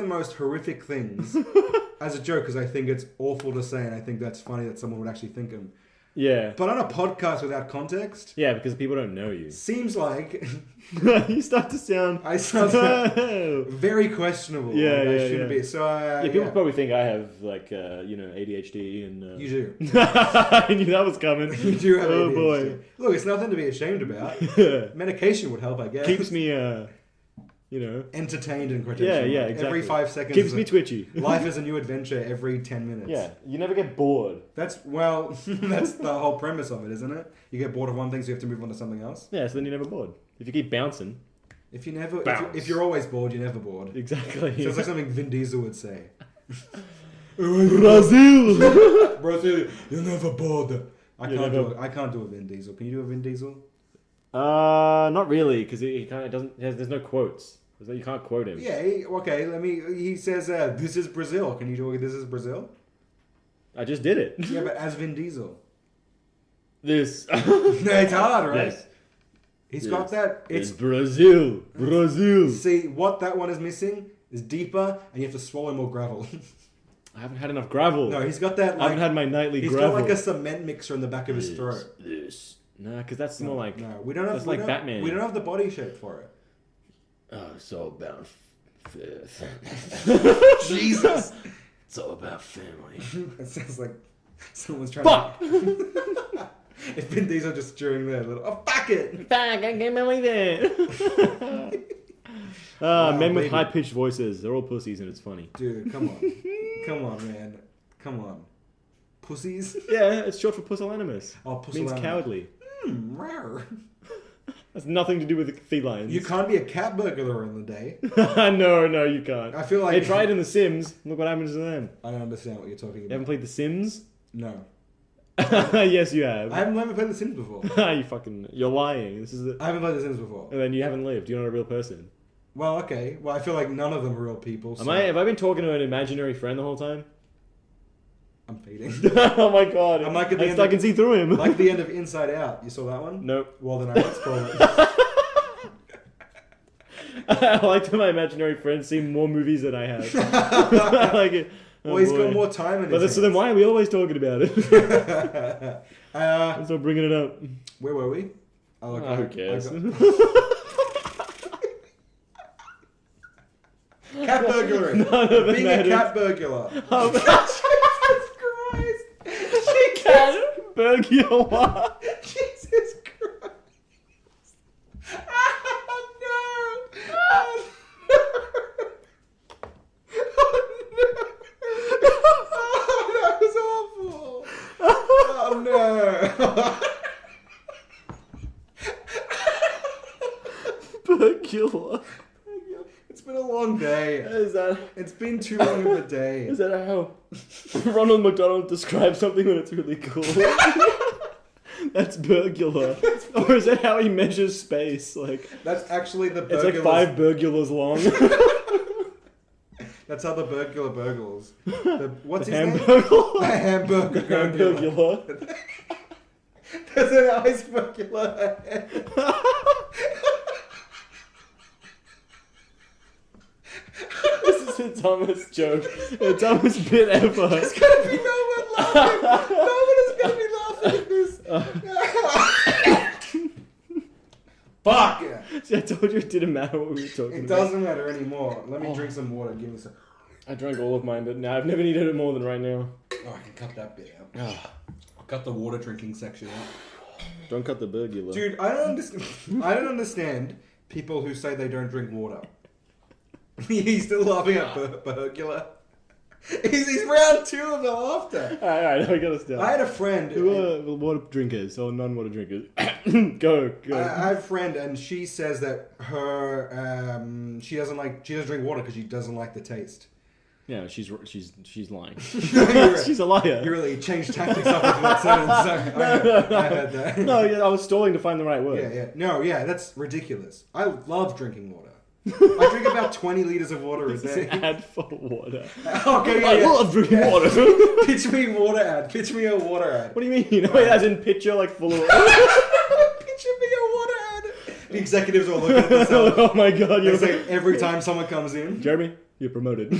Speaker 3: most horrific things as a joke because I think it's awful to say and I think that's funny that someone would actually think them.
Speaker 1: Yeah.
Speaker 3: But on a podcast without context,
Speaker 1: Yeah, because people don't know you.
Speaker 3: seems like
Speaker 1: You start to sound...
Speaker 3: I sound very questionable.
Speaker 1: Yeah,
Speaker 3: like, I
Speaker 1: yeah,
Speaker 3: shouldn't
Speaker 1: yeah.
Speaker 3: be. So,
Speaker 1: Yeah, people probably think I have, like, ADHD and...
Speaker 3: You do.
Speaker 1: I knew that was coming.
Speaker 3: You do have
Speaker 1: Oh,
Speaker 3: ADHD.
Speaker 1: boy.
Speaker 3: Look, it's nothing to be ashamed about. Medication would help, I guess.
Speaker 1: Keeps me,
Speaker 3: entertained and quotation
Speaker 1: Yeah,
Speaker 3: mark.
Speaker 1: yeah, exactly.
Speaker 3: Every 5 seconds.
Speaker 1: Keeps me twitchy.
Speaker 3: Life is a new adventure every 10 minutes.
Speaker 1: Yeah, you never get bored.
Speaker 3: That's the whole premise of it, isn't it? You get bored of one thing, so you have to move on to something else.
Speaker 1: Yeah, so then you're never bored. If you keep bouncing.
Speaker 3: If you're always bored, you're never bored.
Speaker 1: Exactly.
Speaker 3: Sounds like something Vin Diesel would say.
Speaker 1: Brazil!
Speaker 3: Brazil, you're never bored. I
Speaker 1: You're
Speaker 3: can't do a Vin Diesel. Can you do a Vin Diesel?
Speaker 1: Not really, because he kind of doesn't... There's no quotes. You can't quote him.
Speaker 3: Yeah, he says, this is Brazil. Can you do a this is Brazil?
Speaker 1: I just did it.
Speaker 3: Yeah, but as Vin Diesel.
Speaker 1: This.
Speaker 3: No, it's hard, right?
Speaker 1: Yes.
Speaker 3: He's got that.
Speaker 1: It's Brazil. Brazil.
Speaker 3: See, what that one is missing is deeper, and you have to swallow more gravel.
Speaker 1: I haven't had enough gravel.
Speaker 3: No, he's got that.
Speaker 1: I haven't had my nightly
Speaker 3: He's
Speaker 1: gravel.
Speaker 3: got like a cement mixer in the back of his throat.
Speaker 1: This. Nah, because that's more like...
Speaker 3: No, we don't have.
Speaker 1: That's
Speaker 3: we
Speaker 1: like
Speaker 3: don't-
Speaker 1: Batman.
Speaker 3: We don't have the body shape for it.
Speaker 1: Oh, it's all about...
Speaker 3: Jesus.
Speaker 1: It's all about family.
Speaker 3: It sounds like someone's trying
Speaker 1: Fuck!
Speaker 3: to... If Vin Diesel just during there, little, oh, fuck it!
Speaker 1: Fuck, I can't believe it!
Speaker 3: Wow,
Speaker 1: men with
Speaker 3: baby.
Speaker 1: high-pitched voices. They're all pussies and it's funny.
Speaker 3: Dude, come on. Come on, man. Come on. Pussies?
Speaker 1: Yeah, it's short for pusillanimous.
Speaker 3: Oh,
Speaker 1: Means
Speaker 3: pusillanimous.
Speaker 1: cowardly.
Speaker 3: Rawr.
Speaker 1: Has nothing to do with felines.
Speaker 3: You can't be a cat burglar in the day.
Speaker 1: No, you can't.
Speaker 3: I feel like...
Speaker 1: They tried in The Sims. Look what happens to them.
Speaker 3: I don't understand what you're talking
Speaker 1: You
Speaker 3: about.
Speaker 1: haven't played The Sims?
Speaker 3: No.
Speaker 1: Yes, you have.
Speaker 3: I haven't never played The Sims before.
Speaker 1: You're lying. This is the...
Speaker 3: I haven't played The Sims before.
Speaker 1: And then you haven't lived. You're not a real person.
Speaker 3: Well, okay. Well, I feel like none of them are real people. So
Speaker 1: Have I been talking to an imaginary friend the whole time?
Speaker 3: I'm fading.
Speaker 1: Oh my god.
Speaker 3: I'm like at the end
Speaker 1: I
Speaker 3: of-
Speaker 1: can see through him.
Speaker 3: Like the end of Inside Out. You saw that one?
Speaker 1: Nope.
Speaker 3: Well, then I won't spoil it.
Speaker 1: I like to my imaginary friends see more movies than I have. I like it. Oh,
Speaker 3: Well, he's
Speaker 1: boy.
Speaker 3: got more time in
Speaker 1: But
Speaker 3: his
Speaker 1: so then why are we always talking about it?
Speaker 3: hands.
Speaker 1: Let's not bringing it up.
Speaker 3: Where were we? Oh, look,
Speaker 1: Who cares?
Speaker 3: Cat burglary.
Speaker 1: None of it
Speaker 3: Being
Speaker 1: matters.
Speaker 3: a cat burglar.
Speaker 1: Oh,
Speaker 3: Jesus Christ.
Speaker 1: cat burglar.
Speaker 3: Jesus Christ. Oh, no. Oh, no. Oh, no. Oh, that was awful. Oh, no.
Speaker 1: Burglar.
Speaker 3: It's been a long day. It's been too long of a day.
Speaker 1: Is that how Ronald McDonald describes something when it's really cool? That's burglar. Or is that how he measures space? Like
Speaker 3: That's actually the
Speaker 1: it's
Speaker 3: burglar.
Speaker 1: like 5 burglars long.
Speaker 3: That's how the burglar burgles. What's
Speaker 1: The
Speaker 3: his name?
Speaker 1: hamburger.
Speaker 3: The hamburger burglar.
Speaker 1: Burglar.
Speaker 3: There's an ice burglar.
Speaker 1: This is the dumbest joke. The dumbest bit ever.
Speaker 3: There's gonna be no one laughing. No one is gonna be laughing at this. Fuck!
Speaker 1: See, I told you it didn't matter what we were talking
Speaker 3: It
Speaker 1: about.
Speaker 3: doesn't matter anymore. Let me drink some water. Give me some.
Speaker 1: I drank all of mine, but now I've never needed it more than right now.
Speaker 3: Oh, I can cut that bit out. I'll cut the water drinking section out.
Speaker 1: Don't cut the burglar.
Speaker 3: Dude, I don't understand. I don't understand people who say they don't drink water. He's still laughing at burglar. He's round 2 of the laughter.
Speaker 1: Alright, we gotta stop.
Speaker 3: I had a friend.
Speaker 1: Who are water drinkers or non-water drinkers? Go.
Speaker 3: I have a friend, and she says that her she doesn't drink water because she doesn't like the taste.
Speaker 1: Yeah, she's lying.
Speaker 3: You're-
Speaker 1: She's a liar.
Speaker 3: You really changed tactics up with that sentence. I heard that.
Speaker 1: No, yeah, I was stalling to find the right word.
Speaker 3: Yeah. No, yeah, that's ridiculous. I love drinking water. I drink about 20 liters of water a
Speaker 1: It's
Speaker 3: day.
Speaker 1: an ad for water.
Speaker 3: Okay, yeah,
Speaker 1: I
Speaker 3: yeah.
Speaker 1: love drinking water.
Speaker 3: Pitch me water ad. Pitch me a water ad.
Speaker 1: What do you mean? You know, as in picture, like full of.
Speaker 3: Picture me a water ad. The executives are looking at themselves.
Speaker 1: Oh my god,
Speaker 3: They
Speaker 1: you're
Speaker 3: say every time someone comes in.
Speaker 1: Jeremy, you're promoted.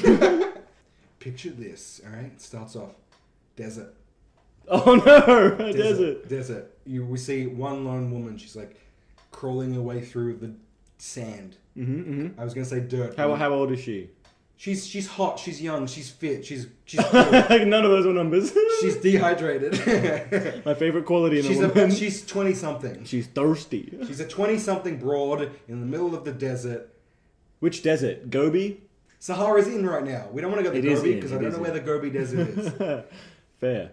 Speaker 3: Picture this, alright? It starts off. Desert.
Speaker 1: Oh no, a desert.
Speaker 3: Desert. We see one lone woman. She's like crawling her way through the sand. I was gonna say dirt.
Speaker 1: How old is she?
Speaker 3: She's hot. She's young. She's fit. She's cool.
Speaker 1: None of those were numbers.
Speaker 3: She's dehydrated.
Speaker 1: My favorite quality in a woman.
Speaker 3: She's 20-something.
Speaker 1: She's thirsty.
Speaker 3: She's a 20-something broad in the middle of the desert.
Speaker 1: Which desert? Gobi?
Speaker 3: Sahara's in right now. We don't want to go to
Speaker 1: It is
Speaker 3: Gobi
Speaker 1: in,
Speaker 3: because I
Speaker 1: it
Speaker 3: don't
Speaker 1: is
Speaker 3: know where
Speaker 1: in.
Speaker 3: the Gobi Desert is.
Speaker 1: Fair.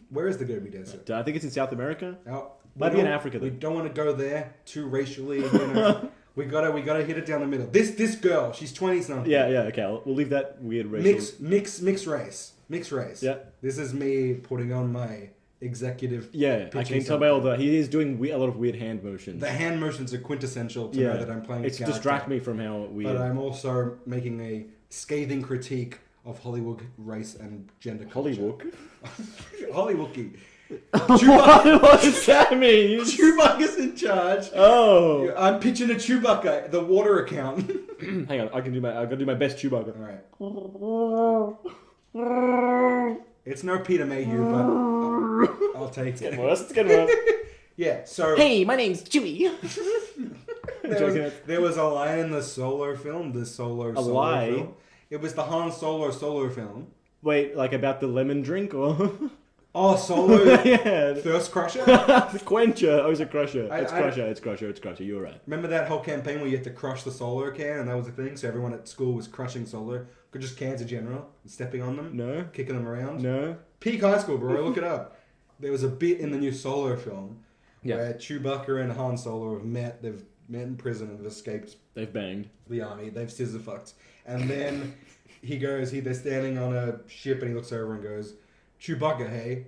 Speaker 3: Where is the Gobi Desert?
Speaker 1: I think it's in South America.
Speaker 3: Oh,
Speaker 1: Might be in Africa, though.
Speaker 3: We don't want to go there too racially. You know. we gotta hit it down the middle. This girl, she's 20-something.
Speaker 1: Yeah, okay. We'll leave that weird racial.
Speaker 3: Mixed race.
Speaker 1: Yeah.
Speaker 3: This is me putting on my executive.
Speaker 1: Yeah, I can tell by all the. He is doing a lot of weird hand motions.
Speaker 3: The hand motions are quintessential to know that I'm playing.
Speaker 1: It's to distract me from how weird.
Speaker 3: But I'm also making a scathing critique of Hollywood race and gender culture.
Speaker 1: Hollywood.
Speaker 3: Hollywookie.
Speaker 1: What does that mean?
Speaker 3: Chewbacca's in charge.
Speaker 1: Oh.
Speaker 3: I'm pitching a Chewbacca, the water account.
Speaker 1: Hang on, I gotta do my best Chewbacca.
Speaker 3: Alright. It's no Peter Mayhew, but I'll take it.
Speaker 1: It's getting worse.
Speaker 3: Yeah, so
Speaker 1: Hey, my name's Chewie.
Speaker 3: there was a line in the Solo film, Solo
Speaker 1: lie?
Speaker 3: film. It was the Han Solo film.
Speaker 1: Wait, like about the lemon drink or?
Speaker 3: Oh, Solo
Speaker 1: Yeah.
Speaker 3: Thirst Crusher?
Speaker 1: Quencher. Oh, it's a crusher.
Speaker 3: I-
Speaker 1: It's
Speaker 3: I-
Speaker 1: crusher. It's crusher. It's crusher. You're right.
Speaker 3: Remember that whole campaign where you had to crush the Solo can, and that was a thing? So everyone at school was crushing Solo, just cans in general, stepping on them,
Speaker 1: No.
Speaker 3: kicking them around.
Speaker 1: No.
Speaker 3: Peak high school, bro. Look it up. There was a bit in the new Solo film
Speaker 1: Yeah.
Speaker 3: where Chewbacca and Han Solo have met. They've met in prison and have escaped
Speaker 1: They've banged.
Speaker 3: the army. They've scissor fucked. And then they're standing on a ship and he looks over and goes, Chewbacca, hey,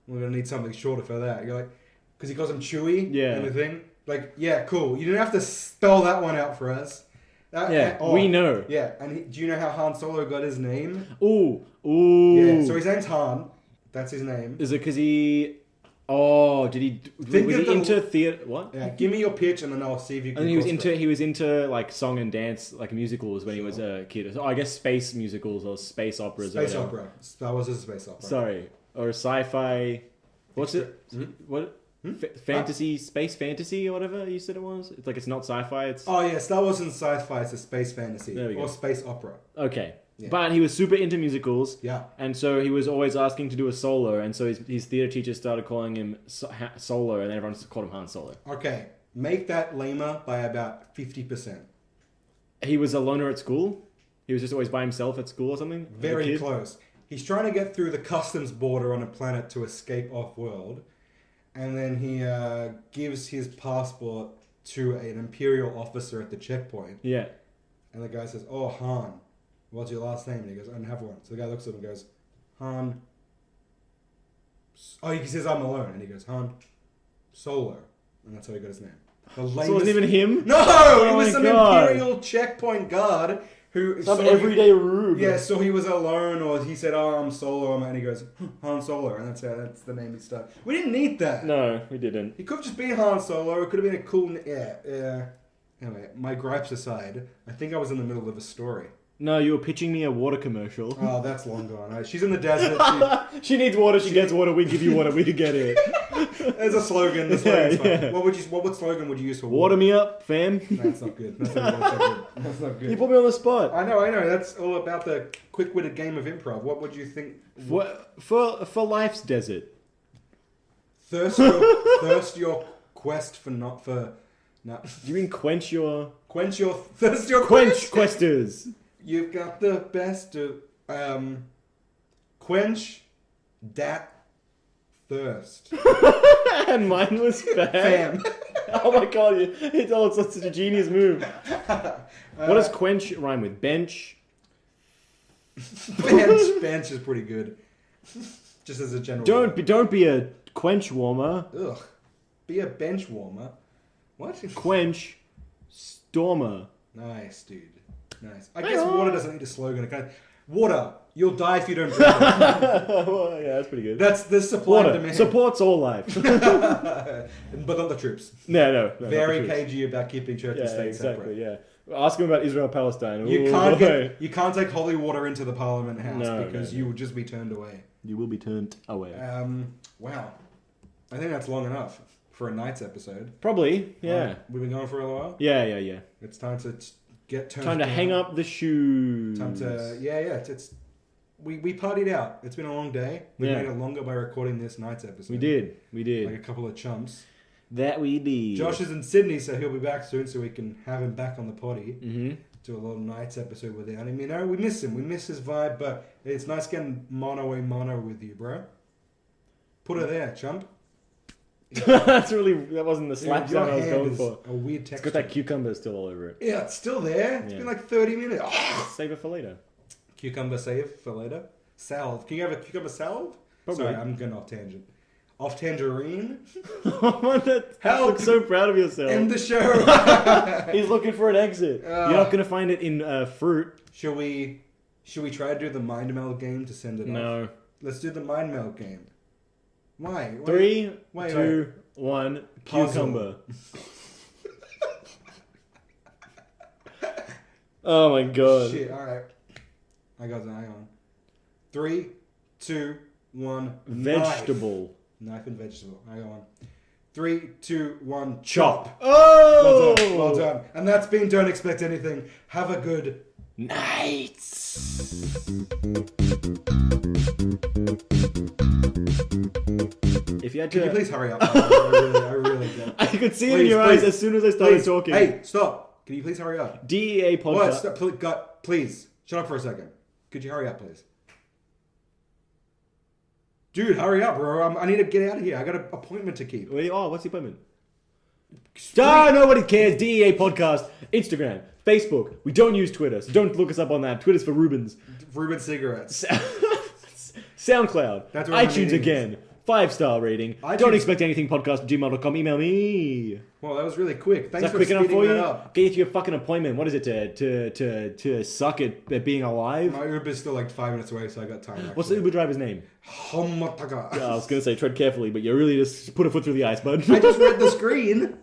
Speaker 3: we're going to need something shorter for that. You're like, because he calls him Chewie
Speaker 1: Yeah.
Speaker 3: and the thing. Like, yeah, cool. You didn't have to spell that one out for us.
Speaker 1: We know.
Speaker 3: Yeah, and do you know how Han Solo got his name?
Speaker 1: Ooh.
Speaker 3: Yeah, so his name's Han. That's his name.
Speaker 1: Is it because he... Oh, did he...
Speaker 3: Think
Speaker 1: was
Speaker 3: of
Speaker 1: he
Speaker 3: the-
Speaker 1: into theater... What?
Speaker 3: Yeah, give me your pitch and then I'll see if you can.
Speaker 1: And he was
Speaker 3: cross-reference.
Speaker 1: into like song and dance, like musicals when he was a kid. So I guess space musicals or space operas.
Speaker 3: Space
Speaker 1: or whatever.
Speaker 3: opera. Star Wars is a space opera.
Speaker 1: Sorry, or sci-fi. What's it? What? Fantasy, space fantasy, or whatever you said it was. It's like it's not sci-fi. It's
Speaker 3: Oh yeah, Star Wars and sci-fi. It's a space fantasy
Speaker 1: There we go.
Speaker 3: or space opera.
Speaker 1: okay.
Speaker 3: Yeah.
Speaker 1: But he was super into musicals.
Speaker 3: Yeah.
Speaker 1: And so he was always asking to do a solo, and so his theater teacher started calling him Solo, and then everyone called him Han Solo.
Speaker 3: Okay, make that lamer by about 50%.
Speaker 1: He was a loner at school. He was just always by himself at school or something. as a
Speaker 3: Very
Speaker 1: kid.
Speaker 3: close. He's trying to get through the customs border on a planet to escape off-world, and then he gives his passport to an Imperial officer at the checkpoint,
Speaker 1: Yeah.
Speaker 3: and the guy says, "Oh, Han, what's your last name?" And he goes, "I don't have one." So the guy looks at him and goes, "Han." Oh, he says, "I'm alone," and he goes, "Han Solo," and that's how he got his name. The
Speaker 1: So it wasn't even him?
Speaker 3: No,
Speaker 1: Oh
Speaker 3: it was
Speaker 1: my
Speaker 3: some
Speaker 1: God.
Speaker 3: Imperial checkpoint guard who
Speaker 1: Some
Speaker 3: saw
Speaker 1: everyday rube.
Speaker 3: Yeah, so he was alone, or he said, "Oh, I'm Solo," and he goes, "Han Solo," and that's the name he started. We didn't need that.
Speaker 1: No, we didn't.
Speaker 3: He could have just been Han Solo. It could have been a cool. Yeah. Anyway, my gripes aside, I think I was in the middle of a story.
Speaker 1: No, you were pitching me a water commercial.
Speaker 3: Oh, that's long gone. She's in the desert.
Speaker 1: She needs water, she gets water, we give you water, we get it.
Speaker 3: There's a slogan. The slogan's fine.
Speaker 1: Yeah.
Speaker 3: What slogan would you use for
Speaker 1: Water me up, fam.
Speaker 3: That's not good. That's not good. That's not good.
Speaker 1: You put me on the spot.
Speaker 3: I know. That's all about the quick-witted game of improv. What would you think?
Speaker 1: For life's desert.
Speaker 3: Thirst your quest for not for. No.
Speaker 1: You mean quench your
Speaker 3: Quench your thirst. Your
Speaker 1: quench
Speaker 3: quest.
Speaker 1: questers.
Speaker 3: You've got the best of quench that thirst.
Speaker 1: And mine was bad.
Speaker 3: Fam.
Speaker 1: Oh my god, it's such a genius move. What does quench rhyme with? Bench?
Speaker 3: Bench is pretty good. Just as a general.
Speaker 1: Don't be a quench warmer.
Speaker 3: Ugh. Be a bench warmer. What?
Speaker 1: Quench stormer.
Speaker 3: Nice, dude. Nice. I guess water doesn't need a slogan. Water. You'll die if you don't drink it.
Speaker 1: Well, yeah, that's pretty good.
Speaker 3: That's the supply and
Speaker 1: Water
Speaker 3: demand.
Speaker 1: supports all life.
Speaker 3: But not the troops.
Speaker 1: No,
Speaker 3: Very
Speaker 1: not the truth.
Speaker 3: cagey about keeping church and
Speaker 1: Yeah,
Speaker 3: state
Speaker 1: exactly.
Speaker 3: separate.
Speaker 1: Yeah, Ask him about Israel Palestine.
Speaker 3: You
Speaker 1: Ooh,
Speaker 3: can't
Speaker 1: boy.
Speaker 3: you can't take holy water into the Parliament House
Speaker 1: No,
Speaker 3: because
Speaker 1: no.
Speaker 3: you will just be turned away.
Speaker 1: You will be turned away.
Speaker 3: Wow. I think that's long enough for a night's episode.
Speaker 1: Probably, yeah.
Speaker 3: We've been going for a while.
Speaker 1: Yeah.
Speaker 3: It's time to get turned
Speaker 1: Time to
Speaker 3: down.
Speaker 1: hang up the shoes.
Speaker 3: Time to It's we partied out. It's been a long day. We
Speaker 1: Yeah.
Speaker 3: made it longer by recording this night's episode.
Speaker 1: We did.
Speaker 3: Like a couple of chumps.
Speaker 1: That we did.
Speaker 3: Josh is in Sydney, so he'll be back soon, so we can have him back on the potty.
Speaker 1: Mm-hmm.
Speaker 3: Do a little night's episode without him. You know, we miss him. We miss his vibe, but it's nice getting mono a mono with you, bro. Put her there, chump.
Speaker 1: That wasn't the slap
Speaker 3: Your
Speaker 1: sound I was
Speaker 3: hand
Speaker 1: going
Speaker 3: is
Speaker 1: for.
Speaker 3: a weird
Speaker 1: It's
Speaker 3: texture.
Speaker 1: got that cucumber still all over it.
Speaker 3: Yeah, it's still there. It's
Speaker 1: Yeah.
Speaker 3: been like 30 minutes. Oh.
Speaker 1: Save it for later.
Speaker 3: Cucumber save for later. Salve. Can you have a cucumber salve?
Speaker 1: Probably.
Speaker 3: Sorry, I'm going off tangent. Off tangerine.
Speaker 1: Help! Look so proud of yourself.
Speaker 3: End the show.
Speaker 1: He's looking for an exit. You're not going to find it in fruit.
Speaker 3: Should we try to do the mind meld game to send it off?
Speaker 1: No.
Speaker 3: Let's do the mind meld game. Why?
Speaker 1: 3,
Speaker 3: wait.
Speaker 1: 2, 1.
Speaker 3: Puzzle.
Speaker 1: Cucumber. Oh my god.
Speaker 3: Shit, alright. I got that. Hang on. 3, 2, 1.
Speaker 1: Vegetable.
Speaker 3: Knife and vegetable. I got one. 3, 2, 1.
Speaker 1: Chop.
Speaker 3: Well
Speaker 1: Oh!
Speaker 3: done. Well done. And that's been Don't Expect Anything. Have a good
Speaker 1: night. If you had to...
Speaker 3: Can you please hurry up? I really don't.
Speaker 1: I could see it in your eyes as soon as I started talking.
Speaker 3: Hey, stop. Can you please hurry up?
Speaker 1: DEA podcast.
Speaker 3: What? Stop. Please. Shut up for a second. Could you hurry up, please? Dude, hurry up, bro. I need to get out of here. I got an appointment to keep.
Speaker 1: What's the appointment? Nobody cares. DEA podcast. Instagram. Facebook. We don't use Twitter, so don't look us up on that. Twitter's for Rubens.
Speaker 3: Reuben cigarettes.
Speaker 1: SoundCloud.
Speaker 3: That's what my
Speaker 1: iTunes
Speaker 3: meeting
Speaker 1: again. 5-star rating.
Speaker 3: iTunes-
Speaker 1: Don't expect anything podcast at gmail.com. Email me.
Speaker 3: Well, that was really quick.
Speaker 1: Is
Speaker 3: Thanks
Speaker 1: that
Speaker 3: for
Speaker 1: quick enough
Speaker 3: speeding
Speaker 1: for
Speaker 3: that
Speaker 1: you?
Speaker 3: up.
Speaker 1: Get you to your fucking appointment. What is it? To suck at being alive?
Speaker 3: My Uber's still like 5 minutes away, so I got time.
Speaker 1: What's the Uber driver's name?
Speaker 3: Homotaga.
Speaker 1: I was going to say tread carefully, but you really just put a foot through the ice, bud.
Speaker 3: I just read the screen.